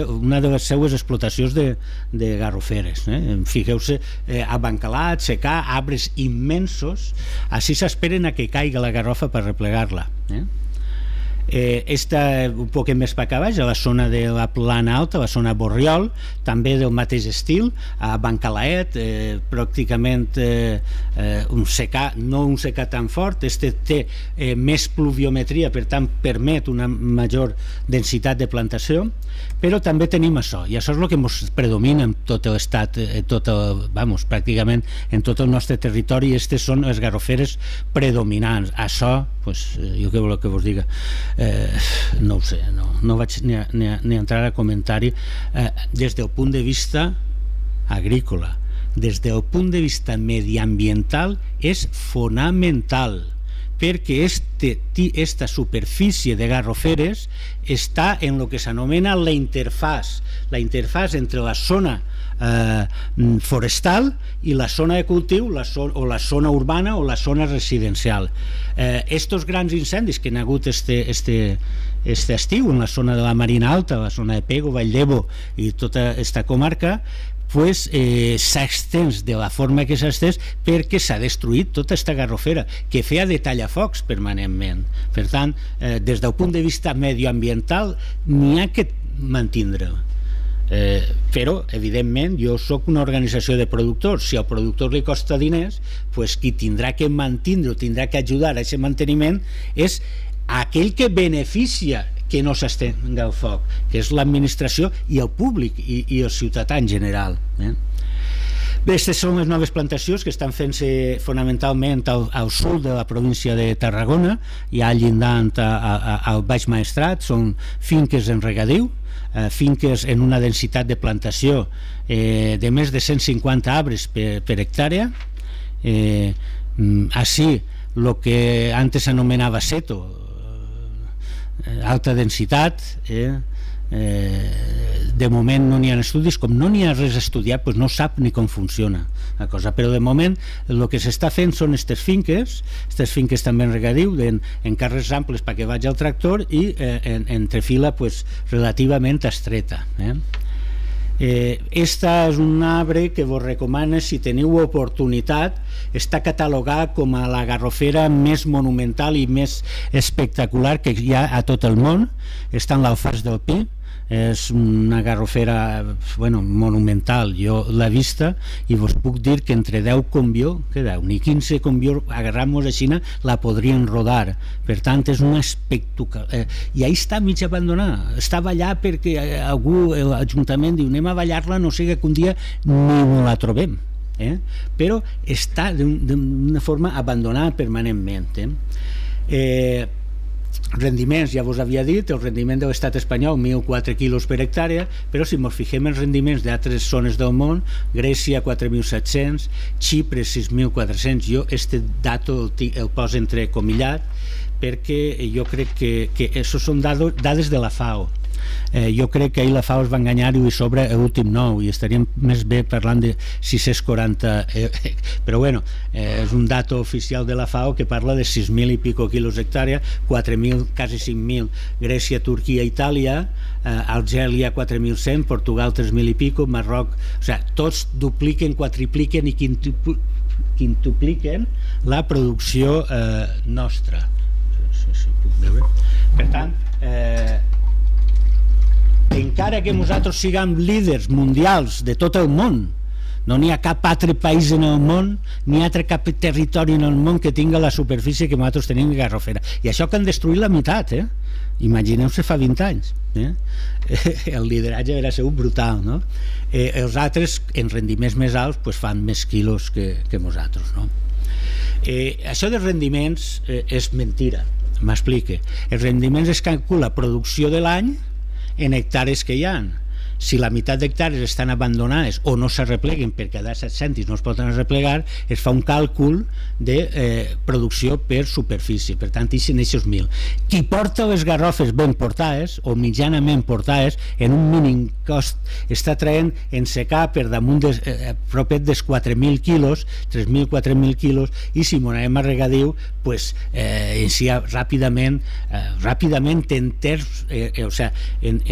una de les seues explotacions de garroferes. Fixeu-se, abancalat, secà, arbres immensos, així s'esperen a que caigui la garrofa per replegar-la. Està un poc més per baix, a la zona de la Plana Alta, la zona Borriol, també del mateix estil, a Bancalaet, pràcticament un secà, no un secà tan fort, té més pluviometria, per tant permet una major densitat de plantació, però també tenim això, i això és el que ens predomina en tot l'estat, pràcticament en tot el nostre territori. Aquestes són les garroferes predominants. Això, jo què voleu que vos diga, no ho sé, no vaig ni entrar a comentari. Des del punt de vista agrícola, des del punt de vista mediambiental, és fonamental, perquè esta superfície de garroferes està en el que s'anomena la interfàs entre la zona forestal i la zona de cultiu, o la zona urbana o la zona residencial. Estos grans incendis que hi ha hagut este estiu en la zona de la Marina Alta, la zona de Pego, Valldebo i tota esta comarca, s'ha extens de la forma que s'ha extens perquè s'ha destruït tota aquesta garrofera que feia de tallafocs permanentment. Per tant, des del punt de vista medioambiental n'hi ha que mantindre, però evidentment jo sóc una organització de productors. Si al productor li costa diners, qui tindrà que mantindre o tindrà que ajudar a aquest manteniment és aquell que beneficia que no s'estenga el foc, que és l'administració i el públic i el ciutadà en general. Aquestes són les noves plantacions que estan fent-se fonamentalment al sud de la província de Tarragona, ja llindant al Baix Maestrat. Són finques en regadiu, finques en una densitat de plantació de més de 150 arbres per hectàrea. Així, el que antes s'anomenava seto, alta densitat, de moment no n'hi ha estudis. Com no n'hi ha res estudiat, no sap ni com funciona la cosa, però de moment el que s'està fent són aquestes finques també en regadiu, en carrers amples perquè vagi el tractor i entre fila relativament estreta. Esta és un arbre que vos recomano si teniu oportunitat. Està catalogat com a la garrofera més monumental i més espectacular que hi ha a tot el món. Està en l'Alfàs del Pi, és una garrofera monumental. Jo l'he vista i vos puc dir que entre 10 convió, ni 15 convió agarrant-nos a Xina la podrien rodar. Per tant, és una espectacular. I ahí està mig abandonada, està allà perquè algú, l'Ajuntament diu anem a ballar-la, no sigui que un dia ni la trobem, però està d'una forma abandonada permanentment. Rendiments, ja vos havia dit, el rendiment de l'estat espanyol 1.004 quilos per hectàrea, però si ens fixem en rendiments d'altres zones del món, Grècia 4.700, Xipre 6.400, jo este dato el poso entrecomillat perquè jo crec que això són dades de la FAO. Jo crec que ahir la FAO es va enganyar i sobre l'últim nou, i estaríem més bé parlant de 640, però bueno, és un dato oficial de la FAO que parla de 6.000 i pico quilos hectàrea, 4.000, quasi 5.000 Grècia, Turquia, Itàlia, Algèria 4.100, Portugal 3.000 i pico, Marroc, o sigui, tots dupliquen, quadripliquen i quintupliquen la producció nostra. Per tant, encara que nosaltres siguem líders mundials de tot el món, no n'hi ha cap altre país en el món ni altre cap territori en el món que tinga la superfície que nosaltres tenim de garrofera, i això que han destruït la meitat, imagineu-se fa 20 anys, el lideratge era segur brutal, no? Els altres en rendiments més alts fan més quilos que nosaltres, no? Això de rendiments és mentira, m'explique. Els rendiments es calcula producció de l'any en hectàrees que hi ha. Si la meitat d'hectàrees estan abandonades o no s'arrepleguen per cada 7 cèntims no es poden arreplegar, es fa un càlcul de producció per superfície. Per tant, ixen aquests 1.000. Qui porta les garrofes ben portades o mitjanament portades en un mínim cost està traient en secà per damunt propet dels 4.000 quilos, 3.000, 4.000 quilos, i si m'ho anem a regadiu, ràpidament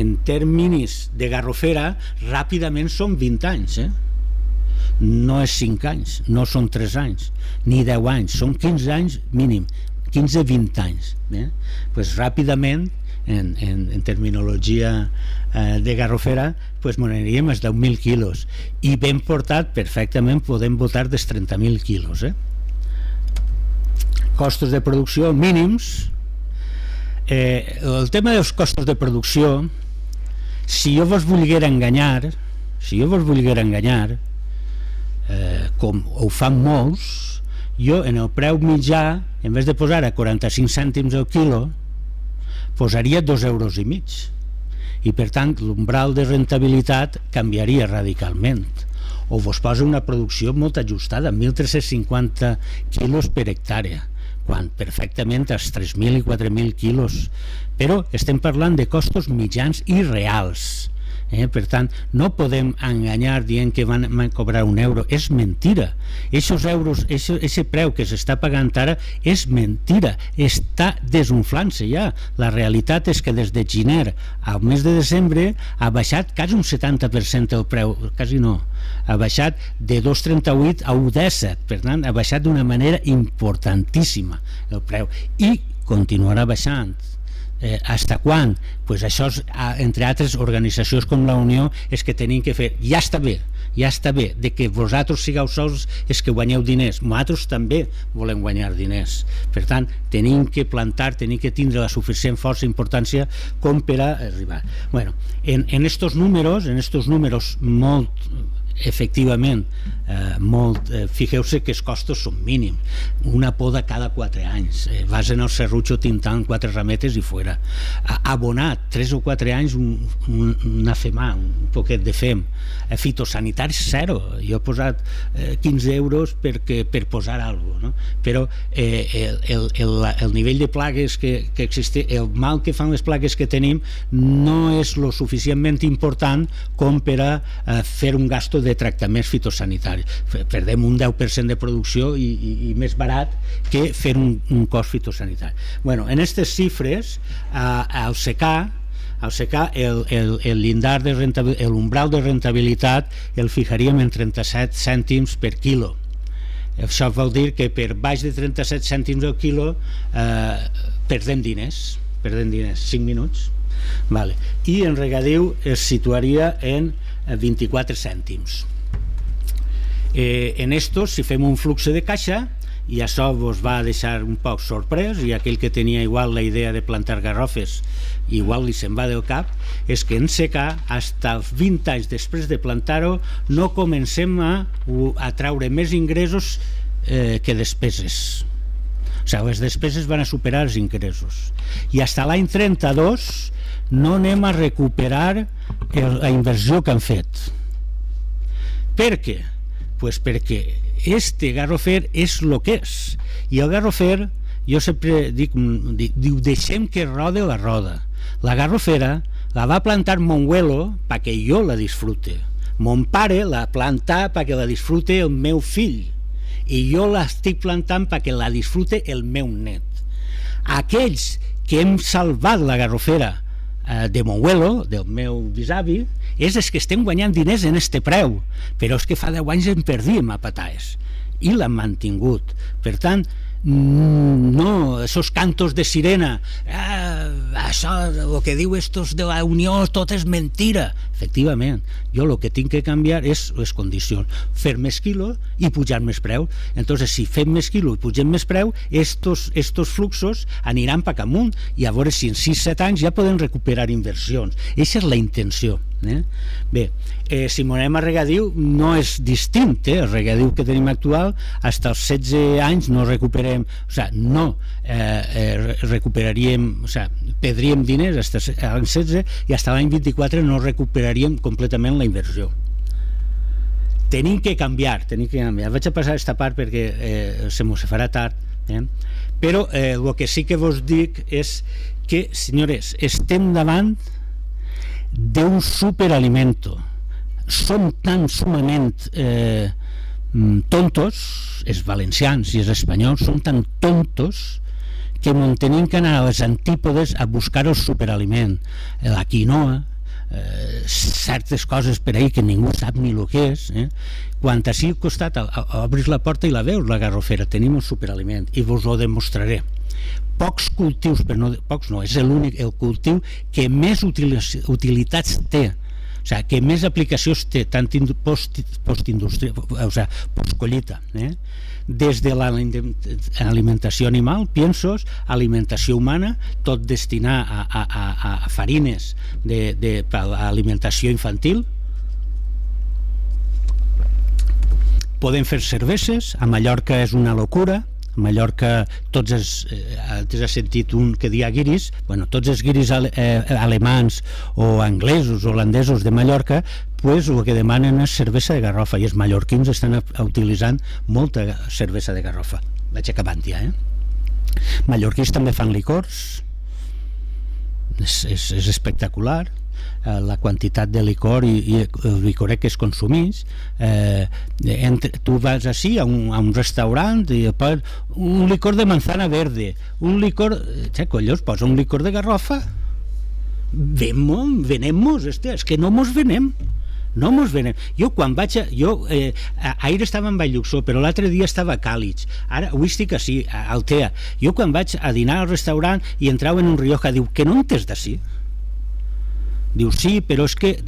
en termes de garrofera ràpidament són 20 anys, no és 5 anys, no són 3 anys ni 10 anys, són 15 anys mínim, 15-20 anys. Pues ràpidament, en terminologia de garrofera, pues m'aniríem als 10.000 quilos, i ben portat perfectament podem botar dels 30.000 quilos. Costos de producció mínims. El tema dels costos de producció, si jo vos volguera enganyar, com ho fan molts, jo en el preu mitjà, en vez de posar a 45 cèntims el quilo, posaria 2,5 euros, i per tant l'umbral de rentabilitat canviaria radicalment. O vos posa una producció molt ajustada, 1.350 quilos per hectàrea, quan perfectament als 3.000 i 4.000 quilos, però estem parlant de costos mitjans i reals. Per tant, no podem enganyar dient que van cobrar €1. És mentira. Aquests euros, aquest preu que s'està pagant ara és mentira. Està desunflant-se ja. La realitat és que des de gener al mes de desembre ha baixat quasi un 70% el preu. Quasi no. Ha baixat de 2,38 a 1,17. Per tant, ha baixat d'una manera importantíssima el preu. I continuarà baixant. Hasta quan? Pues això, entre altres organitzacions com la Unió, és que tenim que fer, ja està bé de que vosaltres sigueu sols és que guanyeu diners, nosaltres també volem guanyar diners. Per tant, tenim que plantar, tenim que tindre la suficient força i importància com per a arribar. Bueno, en estos números molt efectivament, fixeu-se que els costos són mínims, una poda cada 4 anys, vas en el serrutxo tintant 4 rametes i fora, abonat 3 o 4 anys una femà, un poquet de fem, fitosanitari 0, jo he posat 15 euros per posar alguna cosa, però el nivell de plagues que existeix, el mal que fan les plagues que tenim no és lo suficientment important com per a fer un gasto de tractaments fitosanitaris. Perdem un 10% de producció i més barat que fer un cost fitosanitari. Bueno, en aquestes xifres, al secar, el llindar de rentabilitat, l'umbral de rentabilitat el ficaríem en 37 cèntims per quilo. Això vol dir que per baix de 37 cèntims el quilo perdem diners, 5 minuts. Vale. I en regadiu es situaria en 24 cèntims. En estos, si fem un flux de caixa, i això vos va deixar un poc sorprès, i aquell que tenia igual la idea de plantar garrofes igual li se'n va del cap, és que en secar, fins als 20 anys després de plantar-ho, no comencem a traure més ingressos que despeses. O sigui, les despeses van a superar els ingressos. I fins a l'any 32 no anem a recuperar la inversió que han fet. Per què? Pues perquè este garrofer és el que és, i el garrofer, jo sempre diu deixem que rode la roda. La garrofera la va plantar mon abuelo perquè jo la disfrute, mon pare la plantà perquè la disfrute el meu fill, i jo l'estic plantant perquè la disfrute el meu net. Aquells que hem salvat la garrofera de mon abuelo, del meu bisavi, és que estem guanyant diners en este preu, però és que fa 10 anys en perdíem a pataes i l'han mantingut. Per tant, no, esos cantos de sirena, això, el que diu estos de la Unió, tot és mentira. Efectivament, jo el que tinc que canviar és les condicions, fer més quilo i pujar més preu. Entonces, si fem més quilo i pugem més preu, estos fluxos aniran per amunt, i a veure si en 6-7 anys ja poden recuperar inversions. Aquesta és la intenció. Bé, si m'anem a regadiu no és distint, el regadiu que tenim actual, fins als 16 anys no recuperem, o sigui, no recuperaríem, o sigui, perdríem diners fins l'any 16, i fins l'any 24 no recuperaríem completament la inversió. Tenim que canviar. Vaig a passar aquesta part perquè se m'ho farà tard, però el que sí que vos dic és que, senyores, estem davant d'un superalimento. Som tan sumament tontos, els valencians i els espanyols són tan tontos que tenim que anar a les antípodes a buscar el superaliment, la quinoa, certes coses per ahí que ningú sap ni el que és, quan ací al costat obris la porta i la veus, la garrofera, tenim un superaliment i vos ho demostraré. Pocs cultius, però no, pocs no, és l'únic, el cultiu que més utilitats té, o sigui, que més aplicacions té, tant postindústria, o sigui, postcollita, des de l'alimentació animal, piensos, alimentació humana, tot destinar a farines per a alimentació infantil. Podem fer cerveses, a Mallorca és una locura, a Mallorca tots has sentit un que dia guiris, bueno, tots els guiris alemans o anglesos o holandesos de Mallorca, pues el que demanen és cervesa de garrofa, i els mallorquins estan utilitzant molta cervesa de garrofa. Vaig acabant ja, Mallorquins també fan licors, és espectacular la quantitat de licor i el licoret que es consumeix. Tu vas així a un restaurant i un licor de manzana verde, un licor, collons, posa un licor de garrofa, venem-mos, és que no mos venem. Jo quan vaig ahir estava en Valluxó, però l'altre dia estava a Càlig, ara avui estic així, a Altea. Jo quan vaig a dinar al restaurant i entrava en un Rioja, diu, que no entes d'ací? Diu, sí, però és que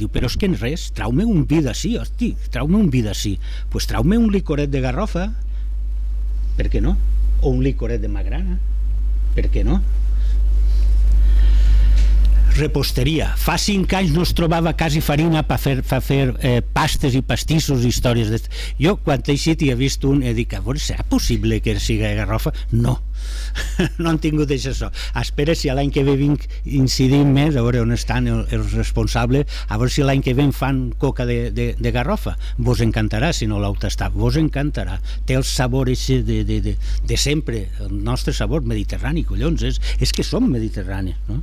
en res, trau-me un vi d'ací, hosti, trau-me un vi d'ací. Pues trau-me un licoret de garrofa, per què no? O un licoret de magrana, per què no? Reposteria. Fa 5 anys no es trobava quasi farina per fer pastes i pastissos i històries. Jo, quan he eixit i he vist un, he dit, serà possible que sigui garrofa? No. No han tingut això. Espera si l'any que ve vinc incidint més, a veure on estan els responsables, a veure si l'any que ve fan coca de garrofa. Vos encantarà, si no l'heu tastat, vos encantarà. Té el sabor de sempre, el nostre sabor mediterrani, collons, és que som mediterranis, no?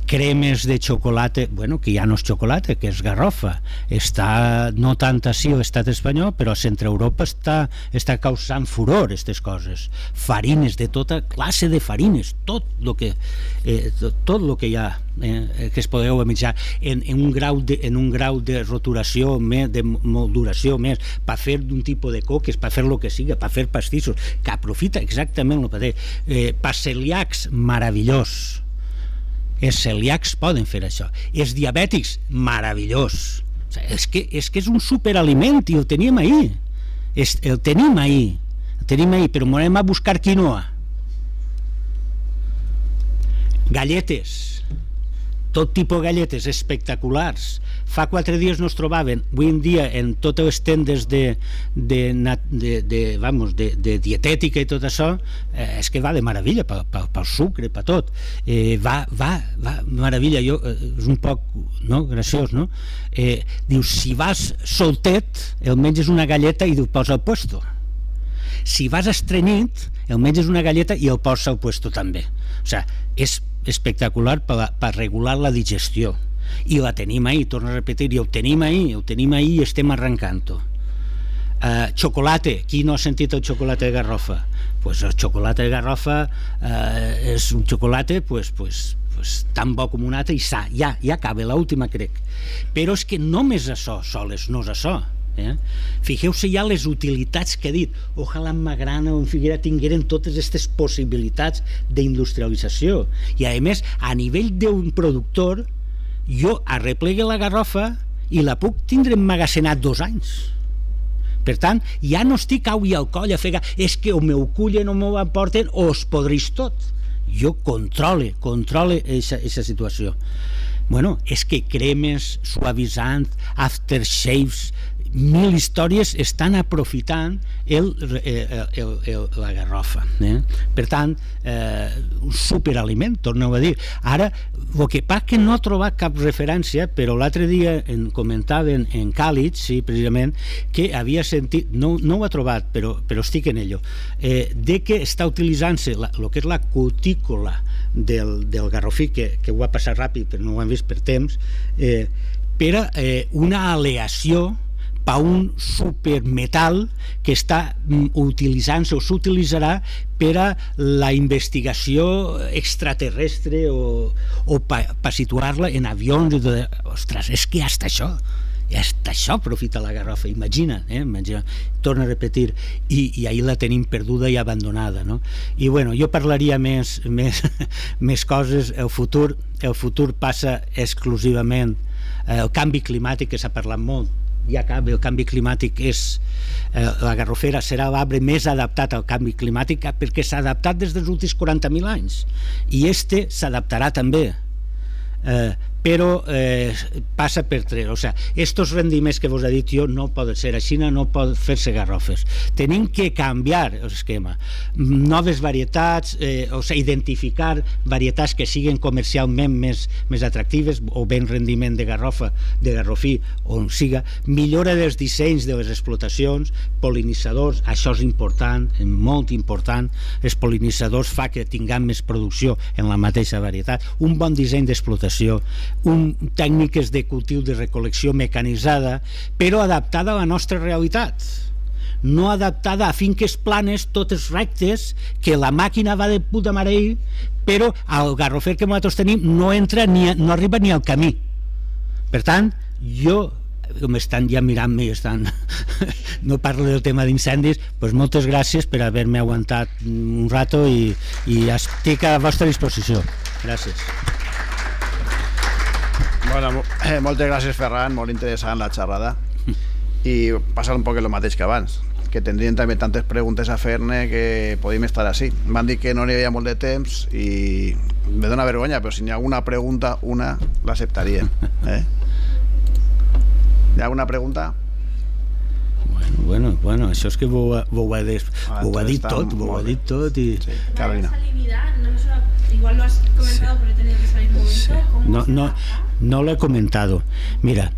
Cremes de xocolata, bueno, que ja no és xocolata, que és garrofa, està no tant així a l'estat espanyol, però a Centre Europa està causant furor aquestes coses, farines de tota classe de farines, tot el que hi ha que es podeu mitjar en un grau de roturació més, de molduració més, per fer d'un tipus de coques, per fer el que siga, per fer pastissos, que aprofita exactament el mateix. Per celíacs, meravellós. Els celíacs poden fer això, els diabètics, meravellós. O sigui, és que és un superaliment i el tenim ahir, però anem a buscar quinoa. Galletes, tot tipus de galletes espectaculars. Fa 4 dies no es trobaven, avui en dia en totes les tendes de dietètica i tot això, és que va de meravella pel sucre, per tot, va meravella. És un poc graciós, no? Dius, si vas soltet el menges una galleta i el posa al puesto, si vas estrenyit el menges una galleta i el posa al puesto també. O sigui, és espectacular per regular la digestió, i la tenim ahir, torno a repetir, i ho tenim ahir i estem arrencant-ho. Xocolata, qui no ha sentit el xocolata de garrofa? Pues el xocolata de garrofa és un xocolata tan bo com un altre i sa, ja acaba, l'última crec, però és que només això soles no és això. Fixeu-se ja les utilitats que he dit. Ojalà en Magrana o en Figuera tingueren totes aquestes possibilitats d'industrialització, i a més a nivell d'un productor jo arreplegue la garrofa i la puc tindre emmagacenat 2 anys. Per tant, ja no estic au i al coll a fer és que o m'ho cullen o m'ho emporten o es podreix tot. Jo controle aquesta situació. Bueno, és que cremes, suavitzant, aftershaves, 1000 històries estan aprofitant la garrofa. Per tant, un superaliment, torneu a dir. Ara, el que passa que no he trobat cap referència, però l'altre dia comentaven en Càlig, sí, precisament, que havia sentit, no ho he trobat, però estic en ello, de que està utilitzant-se el que és la cutícula del garrofí, que ho va passar ràpid, però no ho hem vist per temps, per una aleació per un supermetal que està utilitzant-se o s'utilitzarà per a la investigació extraterrestre o per situar-la en avions. Ostres, és que hasta això aprofita la garrofa, imagina, torno a repetir, i ahir la tenim perduda i abandonada, no? I bueno, jo parlaria més coses. El futur passa exclusivament el canvi climàtic, que s'ha parlat molt, ja acaba. El canvi climàtic és la garrofera serà l'arbre més adaptat al canvi climàtic perquè s'ha adaptat des dels últims 40.000 anys, i s'adaptarà també, però passa per tres. O sea, estos rendiments que vos ha dit jo no poden ser a Xina, no poden fer-se garrofes. Tenim que canviar l'esquema, noves varietats, identificar varietats que siguin comercialment més atractives o ben rendiment de garrofa, de garrofí, on siga, millora dels dissenys de les explotacions, pol·linitzadors, això és important, molt important. Els pol·linitzadors fa que tinguem més producció en la mateixa varietat, un bon disseny d'explotació, tècniques de cultiu de recol·lecció mecanitzada, però adaptada a la nostra realitat, no adaptada a finques planes totes rectes, que la màquina va de puta mare, però el garrofer que nosaltres tenim no arriba ni al camí. Per tant, com estan ja mirant-me, no parlo del tema d'incendis, doncs moltes gràcies per haver-me aguantat un rato i estic a la vostra disposició. Gràcies. Bueno, moltes gràcies, Ferran, molt interessant la xerrada, i passa un poc el mateix que abans, que tindrien també tantes preguntes a fer-ne que podíem estar així. M'han dit que no n'hi havia molt de temps i me dona vergonya, però si n'hi ha alguna pregunta, l'acceptaria. Hi ha alguna pregunta? Bueno, això és que ho ha dit tot y... Sí, Carolina. Igual lo has comentado, pero he tenido que salir un momento. No lo he comentado. Mira,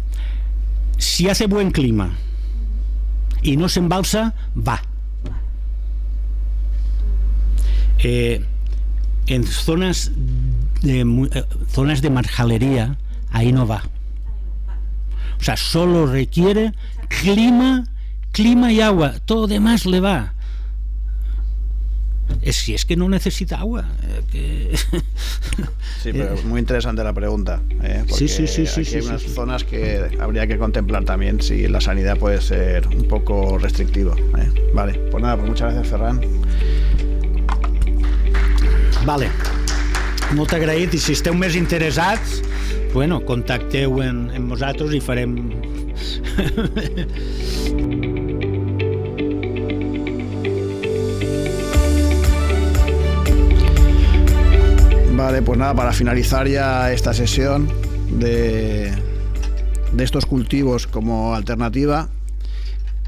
si hace buen clima y no se embalsa, va. En zonas de marjalería, ahí no va. O sea, solo requiere clima y agua, todo demás le va. Si es que no necesita agua. Sí, pero es muy interesante la pregunta, porque aquí hay unas zonas que habría que contemplar también si la sanidad puede ser un poco restrictivo. Vale, pues nada, pues muchas gracias, Ferran. Vale, molt agraït, i si esteu més interessats, bueno, contacteu amb nosaltres i farem... Vale, pues nada, para finalizar ya esta sesión de estos cultivos como alternativa,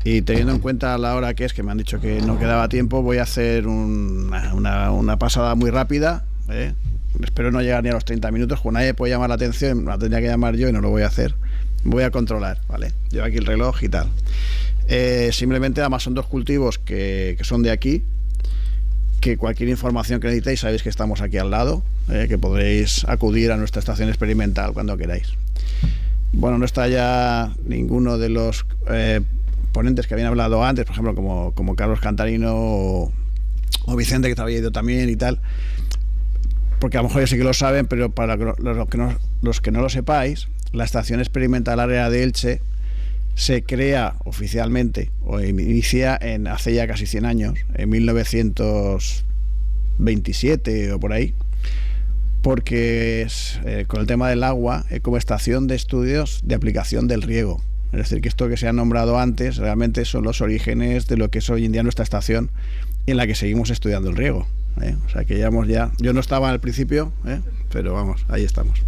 y teniendo en cuenta la hora que es, que me han dicho que no quedaba tiempo, voy a hacer una pasada muy rápida. Espero no llegar ni a los 30 minutos. Cuando nadie puede llamar la atención, la tendría que llamar yo y no lo voy a hacer. Voy a controlar, ¿vale? Llevo aquí el reloj y tal. Simplemente, además, son dos cultivos que son de aquí, que cualquier información que necesitéis sabéis que estamos aquí al lado, que podréis acudir a nuestra estación experimental cuando queráis. Bueno, no está ya ninguno de los ponentes que habían hablado antes, por ejemplo, como Carlos Cantarino o Vicente, que había ido también y tal, porque a lo mejor ya sí que lo saben, pero para los que no lo sepáis, la estación experimental área de Elche se crea oficialmente o inicia hace ya casi 100 años, en 1927 o por ahí, porque es, con el tema del agua, como estación de estudios de aplicación del riego. Es decir, que esto que se ha nombrado antes realmente son los orígenes de lo que es hoy en día nuestra estación, en la que seguimos estudiando el riego. O sea que yo no estaba al principio, pero vamos, ahí estamos.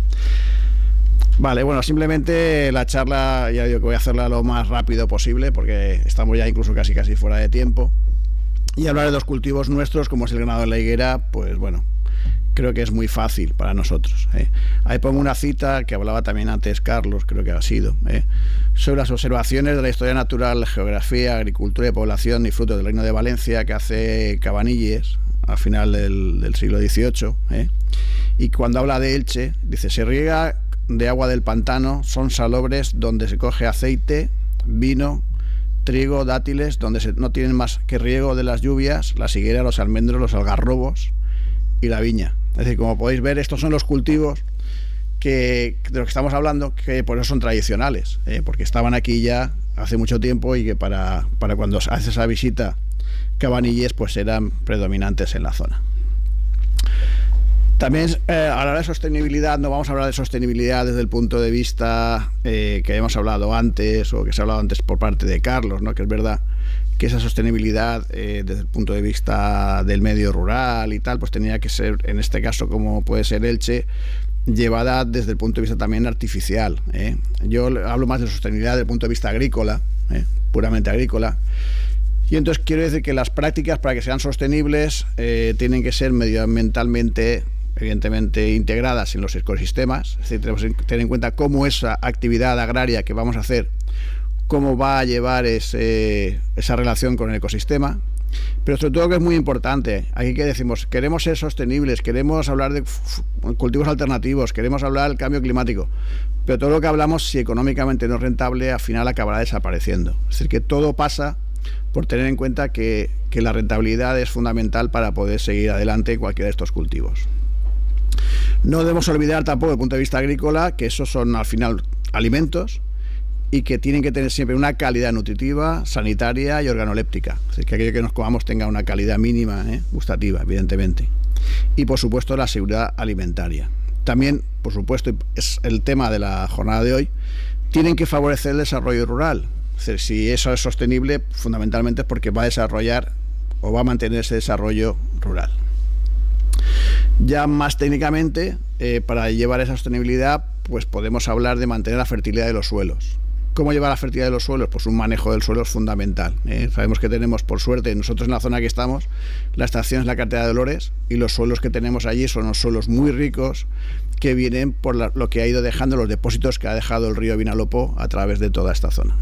Vale, bueno, simplemente la charla, ya digo que voy a hacerla lo más rápido posible porque estamos ya incluso casi fuera de tiempo, y hablar de dos cultivos nuestros, como es el ganado de la higuera. Pues bueno, creo que es muy fácil para nosotros. Ahí pongo una cita que hablaba también antes Carlos, creo que ha sido, sobre las observaciones de la historia natural, geografía, agricultura y población y frutos del Reino de Valencia, que hace Cabanilles al final del siglo XVIII. Y cuando habla de Elche, dice: se riega de agua del pantano, son salobres donde se coge aceite, vino, trigo, dátiles, donde no tienen más que riego de las lluvias, las higueras, los almendros, los algarrobos y la viña. Es decir, como podéis ver, estos son los cultivos de los que estamos hablando, que por eso son tradicionales, porque estaban aquí ya hace mucho tiempo y que para cuando haces esa visita Cabanilles, pues eran predominantes en la zona. También a la hora de sostenibilidad, no vamos a hablar de sostenibilidad desde el punto de vista que hemos hablado antes o que se ha hablado antes por parte de Carlos, ¿no? Que es verdad que esa sostenibilidad desde el punto de vista del medio rural y tal, pues tenía que ser, en este caso como puede ser Elche, llevada desde el punto de vista también artificial. Yo hablo más de sostenibilidad desde el punto de vista agrícola, puramente agrícola. Y entonces quiero decir que las prácticas para que sean sostenibles tienen que ser medioambientalmente, evidentemente, integradas en los ecosistemas. Es decir, tenemos que tener en cuenta cómo esa actividad agraria que vamos a hacer, cómo va a llevar esa relación con el ecosistema. Pero sobre todo, que es muy importante, aquí que decimos, queremos ser sostenibles, queremos hablar de cultivos alternativos, queremos hablar del cambio climático, pero todo lo que hablamos, si económicamente no es rentable, al final acabará desapareciendo. Es decir, que todo pasa por tener en cuenta que la rentabilidad es fundamental para poder seguir adelante en cualquiera de estos cultivos. No debemos olvidar tampoco, desde el punto de vista agrícola, que esos son al final alimentos y que tienen que tener siempre una calidad nutritiva, sanitaria y organoléptica. Es decir, que aquello que nos comamos tenga una calidad mínima, gustativa, evidentemente. Y, por supuesto, la seguridad alimentaria. También, por supuesto, es el tema de la jornada de hoy, tienen que favorecer el desarrollo rural. Es decir, si eso es sostenible, fundamentalmente es porque va a desarrollar o va a mantener ese desarrollo rural. Ya más técnicamente, para llevar esa sostenibilidad, pues podemos hablar de mantener la fertilidad de los suelos. ¿Cómo llevar la fertilidad de los suelos? Pues un manejo del suelo es fundamental. Sabemos que tenemos, por suerte, nosotros en la zona que estamos, la estación es la cartera de Dolores, y los suelos que tenemos allí son unos suelos muy ricos que vienen por lo que ha ido dejando, los depósitos que ha dejado el río Vinalopó a través de toda esta zona.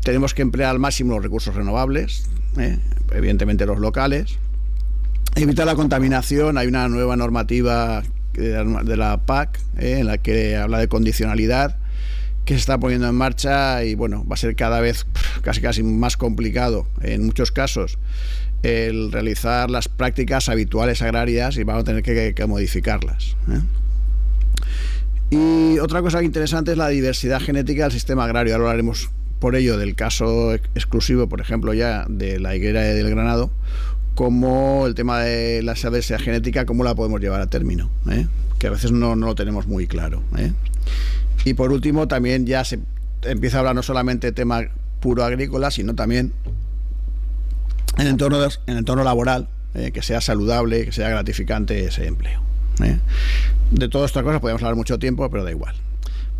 Tenemos que emplear al máximo los recursos renovables, evidentemente los locales. Evitar la contaminación. Hay una nueva normativa de la PAC en la que habla de condicionalidad, que se está poniendo en marcha, y bueno, va a ser cada vez casi más complicado en muchos casos el realizar las prácticas habituales agrarias, y vamos a tener que modificarlas. Y otra cosa interesante es la diversidad genética del sistema agrario. Ahora hablaremos por ello del caso exclusivo, por ejemplo, ya de la higuera del Granado, como el tema de la diversidad genética, cómo la podemos llevar a término, que a veces no lo tenemos muy claro. Y por último, también ya se empieza a hablar no solamente de tema puro agrícola, sino también en el entorno laboral, que sea saludable, que sea gratificante ese empleo. De todas estas cosas podemos hablar mucho tiempo, pero da igual.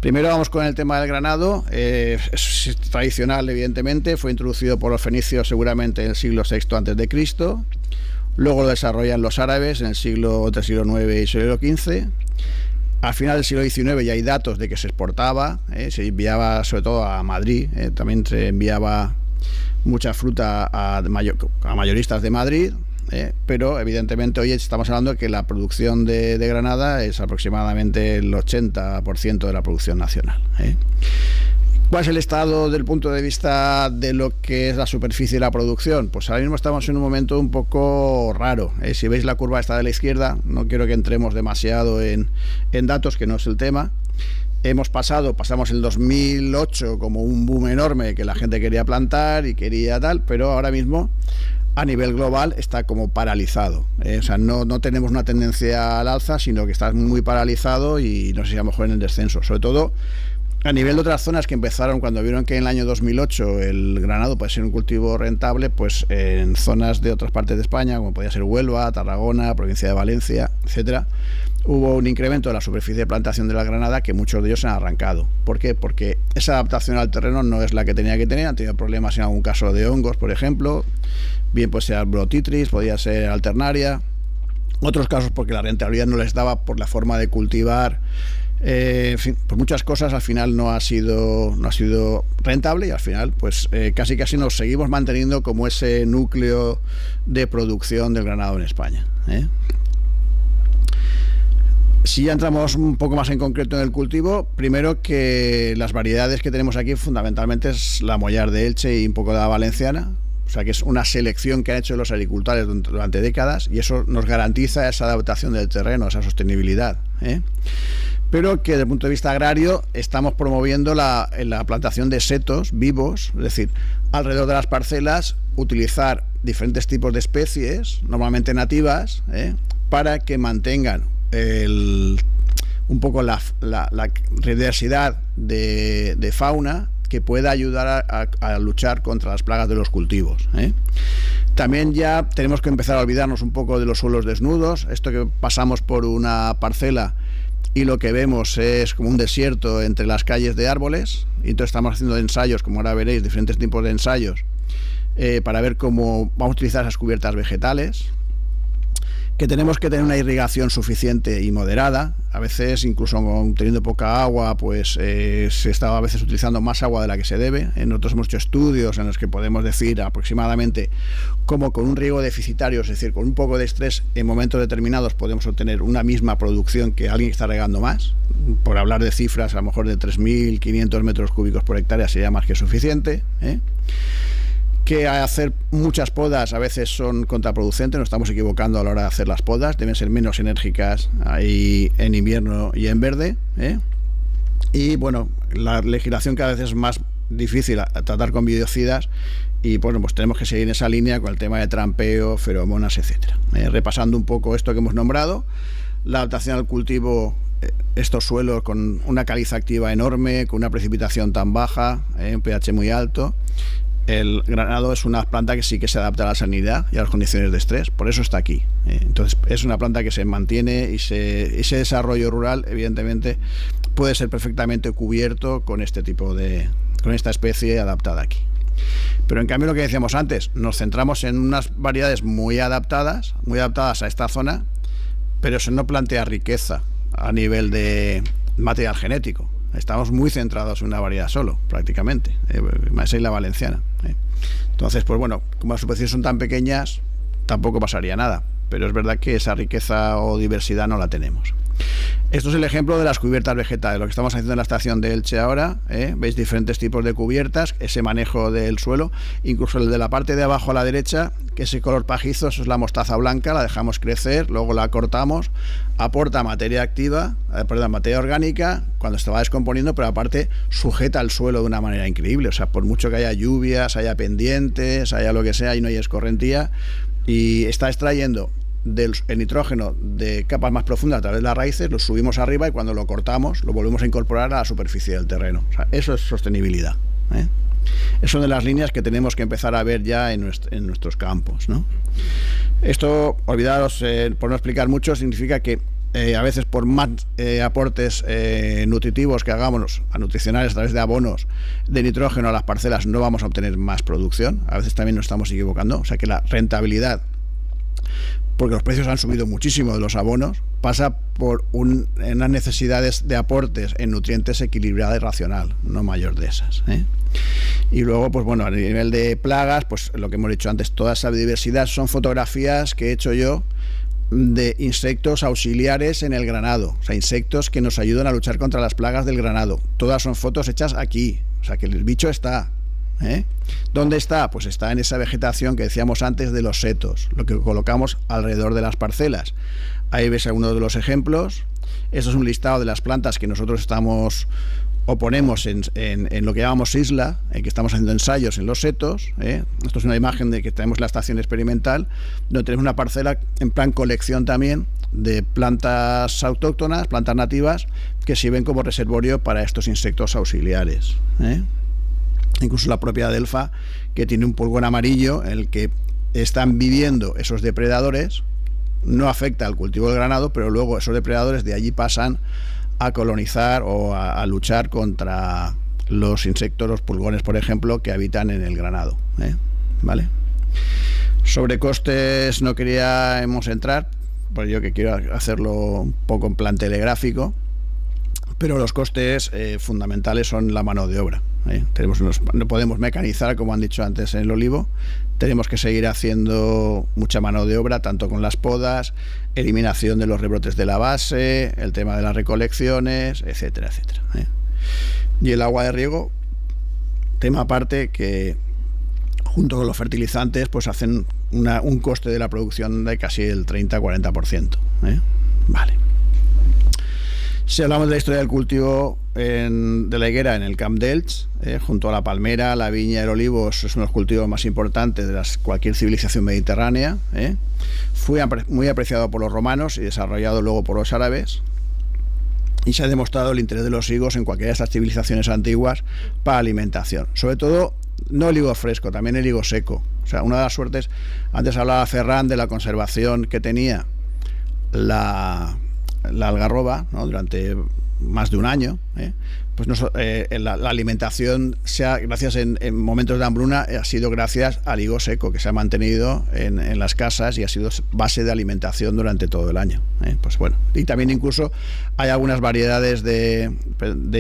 Primero vamos con el tema del granado. Es tradicional, evidentemente, fue introducido por los fenicios seguramente en el siglo VI a.C. Luego lo desarrollan los árabes en el siglo IX y siglo XV. Al final del siglo XIX ya hay datos de que se exportaba, se enviaba sobre todo a Madrid, también se enviaba mucha fruta a mayoristas de Madrid. Pero evidentemente hoy estamos hablando de que la producción de Granada es aproximadamente el 80% de la producción nacional. ¿Cuál es el estado del punto de vista de lo que es la superficie y la producción? Pues ahora mismo estamos en un momento un poco raro. Si veis la curva esta de la izquierda, no quiero que entremos demasiado en datos, que no es el tema. Pasamos el 2008 como un boom enorme, que la gente quería plantar y quería tal, pero ahora mismo a nivel global está como paralizado. O sea, no tenemos una tendencia al alza, sino que está muy paralizado, y no sé si a lo mejor en el descenso. Sobre todo a nivel de otras zonas que empezaron cuando vieron que en el año 2008 el granado puede ser un cultivo rentable, pues en zonas de otras partes de España, como podía ser Huelva, Tarragona, provincia de Valencia, etcétera, hubo un incremento de la superficie de plantación de la granada, que muchos de ellos se han arrancado. ¿Por qué? Porque esa adaptación al terreno no es la que tenía que tener. Han tenido problemas en algún caso de hongos, por ejemplo, bien pues sea brotitris, podía ser alternaria, otros casos porque la rentabilidad no les daba por la forma de cultivar. En fin, por muchas cosas al final no ha sido rentable, y al final pues casi nos seguimos manteniendo como ese núcleo de producción del granado en España. Si ya entramos un poco más en concreto en el cultivo, primero que las variedades que tenemos aquí fundamentalmente es la Mollar de Elche y un poco de la valenciana, o sea que es una selección que han hecho los agricultores durante décadas y eso nos garantiza esa adaptación del terreno, esa sostenibilidad, pero que desde el punto de vista agrario estamos promoviendo la plantación de setos vivos, es decir, alrededor de las parcelas utilizar diferentes tipos de especies, normalmente nativas, para que mantengan un poco la diversidad de fauna que pueda ayudar a luchar contra las plagas de los cultivos. También ya tenemos que empezar a olvidarnos un poco de los suelos desnudos, esto que pasamos por una parcela y lo que vemos es como un desierto entre las calles de árboles, y entonces estamos haciendo ensayos, como ahora veréis, diferentes tipos de ensayos para ver cómo vamos a utilizar esas cubiertas vegetales, que tenemos que tener una irrigación suficiente y moderada. A veces, incluso teniendo poca agua, pues se está a veces utilizando más agua de la que se debe. Nosotros hemos hecho estudios en los que podemos decir aproximadamente cómo con un riego deficitario, es decir, con un poco de estrés, en momentos determinados podemos obtener una misma producción que alguien que está regando más. Por hablar de cifras, a lo mejor de 3.500 metros cúbicos por hectárea sería más que suficiente, que hacer muchas podas a veces son contraproducentes, nos estamos equivocando a la hora de hacer las podas, deben ser menos enérgicas ahí en invierno y en verde, y bueno, la legislación cada vez es más difícil a tratar con biocidas y bueno, pues tenemos que seguir en esa línea con el tema de trampeo, feromonas, etcétera. Repasando un poco esto que hemos nombrado, la adaptación al cultivo, estos suelos con una caliza activa enorme, con una precipitación tan baja, un pH muy alto. El granado es una planta que sí que se adapta a la salinidad y a las condiciones de estrés, por eso está aquí. Entonces es una planta que se mantiene y ese desarrollo rural evidentemente puede ser perfectamente cubierto con con esta especie adaptada aquí. Pero en cambio, lo que decíamos antes, nos centramos en unas variedades muy adaptadas a esta zona, pero eso no plantea riqueza a nivel de material genético. Estamos muy centrados en una variedad solo, prácticamente, más y la valenciana. Entonces, pues bueno, como las superficies son tan pequeñas, tampoco pasaría nada, pero es verdad que esa riqueza o diversidad no la tenemos. Esto es el ejemplo de las cubiertas vegetales, lo que estamos haciendo en la estación de Elche ahora. Veis diferentes tipos de cubiertas, ese manejo del suelo, incluso el de la parte de abajo a la derecha, que ese color pajizo, eso es la mostaza blanca, la dejamos crecer, luego la cortamos, aporta materia materia orgánica cuando se va descomponiendo, pero aparte sujeta el suelo de una manera increíble. O sea, por mucho que haya lluvias, haya pendientes, haya lo que sea, y no hay escorrentía, y está extrayendo el nitrógeno de capas más profundas a través de las raíces, lo subimos arriba y cuando lo cortamos lo volvemos a incorporar a la superficie del terreno. O sea, eso es sostenibilidad. Es una de las líneas que tenemos que empezar a ver ya en nuestros campos, ¿no? Esto, olvidaros, por no explicar mucho, significa que a veces por más aportes nutritivos que hagamos, nutricionales a través de abonos de nitrógeno a las parcelas, no vamos a obtener más producción. A veces también nos estamos equivocando. O sea que la rentabilidad, porque los precios han subido muchísimo de los abonos, pasa por unas necesidades de aportes en nutrientes equilibrada y racional, no mayor de esas. Y luego, pues bueno, a nivel de plagas, pues lo que hemos dicho antes, toda esa biodiversidad son fotografías que he hecho yo de insectos auxiliares en el granado, o sea, insectos que nos ayudan a luchar contra las plagas del granado. Todas son fotos hechas aquí, o sea que el bicho está. ¿Dónde está? Pues está en esa vegetación que decíamos antes de los setos, lo que colocamos alrededor de las parcelas. Ahí ves algunos de los ejemplos. Esto es un listado de las plantas que nosotros ponemos en lo que llamamos isla, en que estamos haciendo ensayos en los setos. Esto es una imagen de que tenemos la estación experimental, donde tenemos una parcela en plan colección también de plantas autóctonas, plantas nativas, que sirven como reservorio para estos insectos auxiliares. Incluso la propia Delfa, que tiene un pulgón amarillo en el que están viviendo esos depredadores, no afecta al cultivo del granado, pero luego esos depredadores de allí pasan a colonizar o a luchar contra los insectos, los pulgones, por ejemplo, que habitan en el granado. ¿Vale? Sobre costes no queríamos entrar, pues yo que quiero hacerlo un poco en plan telegráfico, pero los costes fundamentales son la mano de obra. No podemos mecanizar, como han dicho antes en el olivo, tenemos que seguir haciendo mucha mano de obra, tanto con las podas, eliminación de los rebrotes de la base, el tema de las recolecciones, etcétera, etcétera. Y el agua de riego, tema aparte que junto con los fertilizantes pues hacen un coste de la producción de casi el 30-40%. Vale. Si hablamos de la historia del cultivo de la higuera en el Camp d'Elx, junto a la palmera, la viña y el olivo, son los cultivos más importantes de cualquier civilización mediterránea. Fue muy apreciado por los romanos y desarrollado luego por los árabes. Y se ha demostrado el interés de los higos en cualquiera de estas civilizaciones antiguas para alimentación. Sobre todo, no el higo fresco, también el higo seco. O sea, una de las suertes, antes hablaba Ferran de la conservación que tenía la algarroba, ¿no? Durante más de un año, pues la alimentación, gracias en momentos de hambruna, ha sido gracias al higo seco, que se ha mantenido en las casas y ha sido base de alimentación durante todo el año. Pues bueno, y también incluso hay algunas variedades de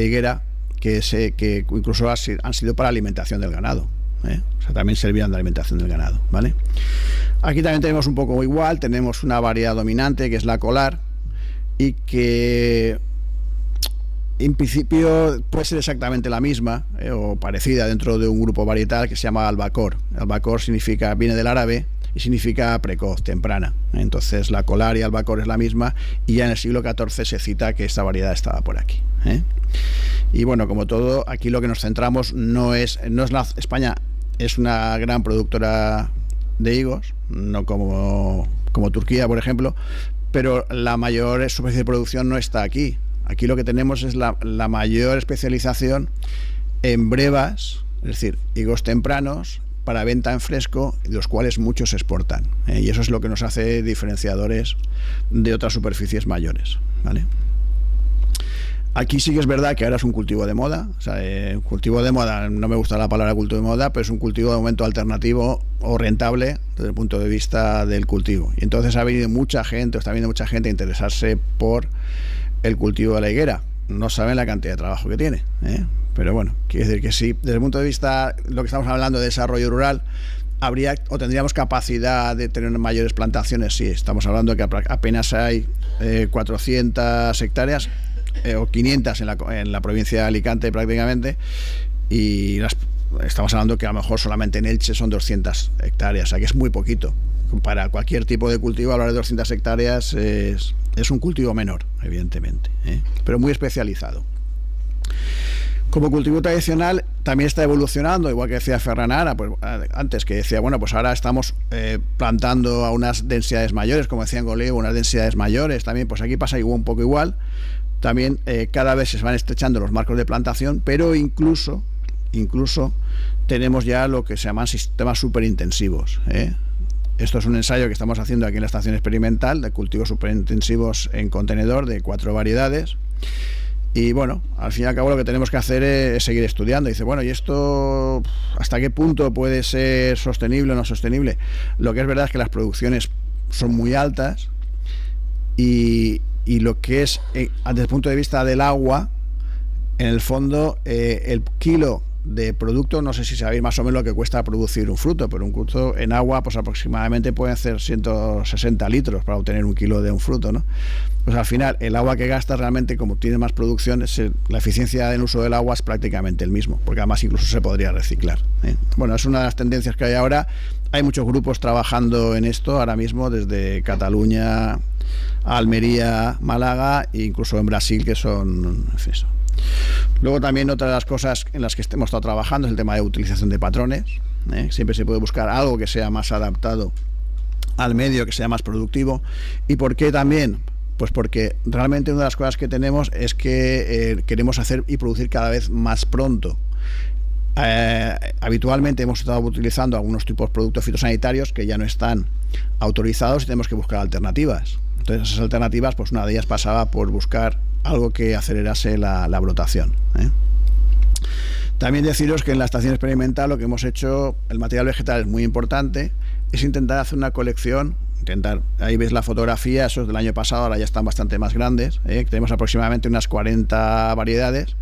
higuera que incluso han sido para alimentación del ganado. O sea, también servían de alimentación del ganado, ¿vale? Aquí también tenemos un poco igual, tenemos una variedad dominante que es la colar, y que en principio puede ser exactamente la misma o parecida dentro de un grupo varietal que se llama albacor. Albacor viene del árabe y significa precoz, temprana. Entonces la colar y albacor es la misma, y ya en el siglo XIV se cita que esta variedad estaba por aquí. Y bueno, como todo, aquí lo que nos centramos no es España es una gran productora de higos, no como Turquía, por ejemplo, pero la mayor superficie de producción no está aquí. Aquí lo que tenemos es la mayor especialización en brevas, es decir, higos tempranos para venta en fresco, de los cuales muchos se exportan. Y eso es lo que nos hace diferenciadores de otras superficies mayores, ¿vale? Aquí sí que es verdad que ahora es un cultivo de moda. O sea, cultivo de moda, no me gusta la palabra cultivo de moda, pero es un cultivo de momento alternativo o rentable desde el punto de vista del cultivo. Y entonces está viniendo mucha gente a interesarse por el cultivo de la higuera. No saben la cantidad de trabajo que tiene, pero bueno, quiere decir que sí, desde el punto de vista, lo que estamos hablando de desarrollo rural, tendríamos capacidad de tener mayores plantaciones. Sí, estamos hablando de que apenas hay 400 hectáreas o 500 en la provincia de Alicante prácticamente, y estamos hablando que a lo mejor solamente en Elche son 200 hectáreas, o sea que es muy poquito. Para cualquier tipo de cultivo, hablar de 200 hectáreas es un cultivo menor, evidentemente, pero muy especializado. Como cultivo tradicional también está evolucionando, igual que decía Ferran antes, que decía, bueno, pues ahora estamos plantando a unas densidades mayores, como decían Goleo, unas densidades mayores, también pues aquí pasa un poco igual. También cada vez se van estrechando los marcos de plantación, pero incluso tenemos ya lo que se llaman sistemas superintensivos. Esto es un ensayo que estamos haciendo aquí en la estación experimental de cultivos superintensivos en contenedor de 4 variedades. Y bueno, al fin y al cabo lo que tenemos que hacer es seguir estudiando. Dice, bueno, ¿y esto hasta qué punto puede ser sostenible o no sostenible? Lo que es verdad es que las producciones son muy altas, y lo que es, desde el punto de vista del agua, en el fondo, el kilo de producto, no sé si sabéis más o menos lo que cuesta producir un fruto, pero un fruto en agua pues aproximadamente pueden ser 160 litros para obtener un kilo de un fruto, ¿no? Pues al final el agua que gastas realmente, como tiene más producción, la eficiencia del uso del agua es prácticamente el mismo, porque además incluso se podría reciclar. Bueno, es una de las tendencias que hay ahora. Hay muchos grupos trabajando en esto ahora mismo, desde Cataluña, Almería, Málaga e incluso en Brasil, que son eso. Luego también otra de las cosas en las que hemos estado trabajando es el tema de utilización de patrones. Siempre se puede buscar algo que sea más adaptado al medio, que sea más productivo. ¿Y por qué también? Pues porque realmente una de las cosas que tenemos es que queremos hacer y producir cada vez más pronto. Habitualmente hemos estado utilizando algunos tipos de productos fitosanitarios que ya no están autorizados y tenemos que buscar alternativas. Entonces esas alternativas, pues una de ellas pasaba por buscar algo que acelerase la brotación. También deciros que en la estación experimental lo que hemos hecho, el material vegetal es muy importante, es intentar hacer una colección intentar. Ahí ves la fotografía, eso es del año pasado, ahora ya están bastante más grandes, tenemos aproximadamente unas 40 variedades.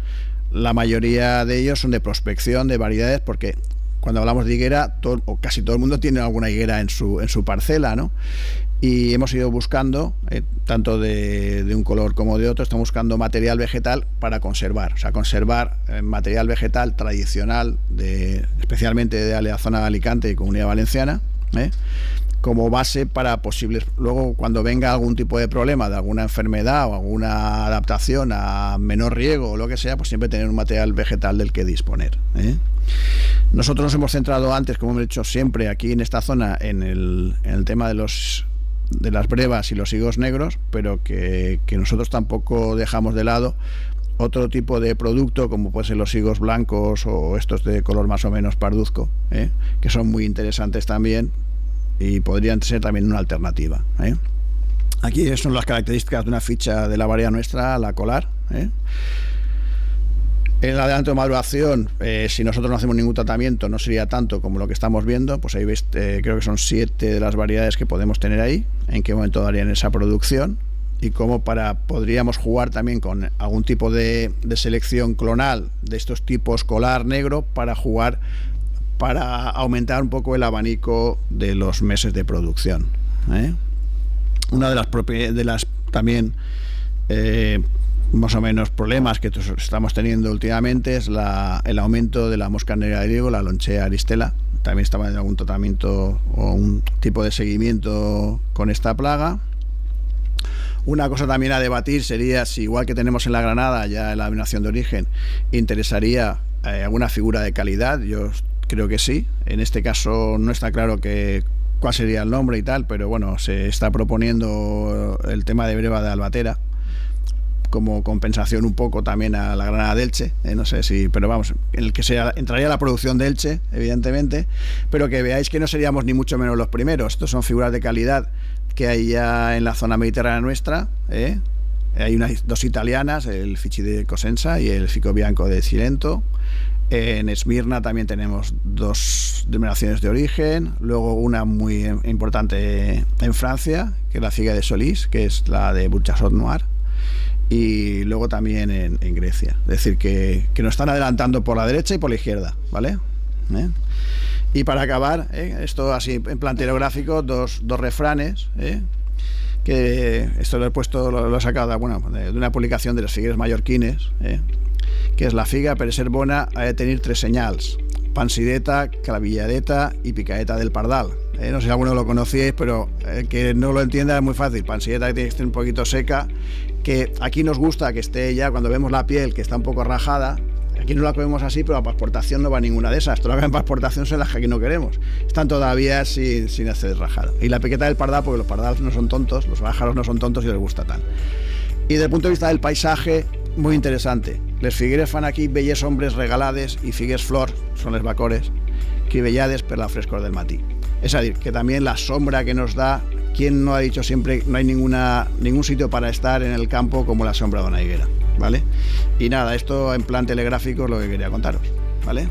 La mayoría de ellos son de prospección de variedades, porque cuando hablamos de higuera, o casi todo el mundo tiene alguna higuera en su parcela, ¿no? Y hemos ido buscando, tanto de un color como de otro, estamos buscando material vegetal para conservar, o sea, conservar material vegetal tradicional, especialmente de la zona de Alicante y Comunidad Valenciana, como base para posibles, luego cuando venga algún tipo de problema, de alguna enfermedad o alguna adaptación a menor riego o lo que sea, pues siempre tener un material vegetal del que disponer. Nosotros nos hemos centrado antes, como hemos hecho siempre aquí en esta zona, en el tema de las brevas y los higos negros, pero que nosotros tampoco dejamos de lado otro tipo de producto, como pueden ser los higos blancos o estos de color más o menos parduzco, que son muy interesantes también y podrían ser también una alternativa. Aquí son las características de una ficha de la variedad nuestra, la Colar. El adelanto de maduración, si nosotros no hacemos ningún tratamiento, no sería tanto como lo que estamos viendo. Pues ahí veis, creo que son 7 de las variedades que podemos tener ahí, en qué momento darían esa producción, y cómo podríamos jugar también con algún tipo de selección clonal de estos tipos Colar negro para aumentar un poco el abanico de los meses de producción. Una de las también más o menos problemas que estamos teniendo últimamente es el aumento de la mosca negra de Diego, la Lonchea aristela. También estaba en algún tratamiento o un tipo de seguimiento con esta plaga. Una cosa también a debatir sería si, igual que tenemos en la Granada ya en la denominación de origen, interesaría alguna figura de calidad. Yo creo que sí. En este caso no está claro cuál sería el nombre y tal, pero bueno, se está proponiendo el tema de breva de Albatera como compensación un poco también a la Granada de Elche, no sé si, pero vamos, en el que entraría la producción de Elche, evidentemente, pero que veáis que no seríamos ni mucho menos los primeros. Estos son figuras de calidad que hay ya en la zona mediterránea nuestra. Hay dos italianas, el Fici de Cosenza y el Fico Bianco de Cilento. En Esmirna también tenemos 2 denominaciones de origen, luego una muy importante en Francia, que es la Figa de Solís, que es la de Burchasot Noir, y luego también en Grecia. Es decir, que nos están adelantando por la derecha y por la izquierda, ¿vale? Y para acabar, esto así en plan telegráfico, dos refranes, que esto lo he sacado de una publicación de los figueres mallorquines, que es: la figa, per ser bona, ha de tener 3 señals: pansideta, clavilladeta y picaeta del pardal. No sé si alguno lo conocíais, pero el que no lo entienda es muy fácil. Pansideta, que tiene que estar un poquito seca, que aquí nos gusta que esté ya, cuando vemos la piel que está un poco rajada, aquí no la comemos así, pero a pasportación no va ninguna de esas. Todas las que en pasportación son las que aquí no queremos. Están todavía sin hacer rajado. Y la piqueta del pardal, porque los pardales no son tontos, los pájaros no son tontos y les gusta tal. Y desde el punto de vista del paisaje, muy interesante. Les figueres fan aquí belles hombres regalades y figues flor, son les bacores, que bellades per la frescor del matí. Es decir, que también la sombra que nos da, ¿quién no ha dicho siempre no hay ningún sitio para estar en el campo como la sombra de una higuera? ¿Vale? Y nada, esto en plan telegráfico es lo que quería contaros, ¿vale?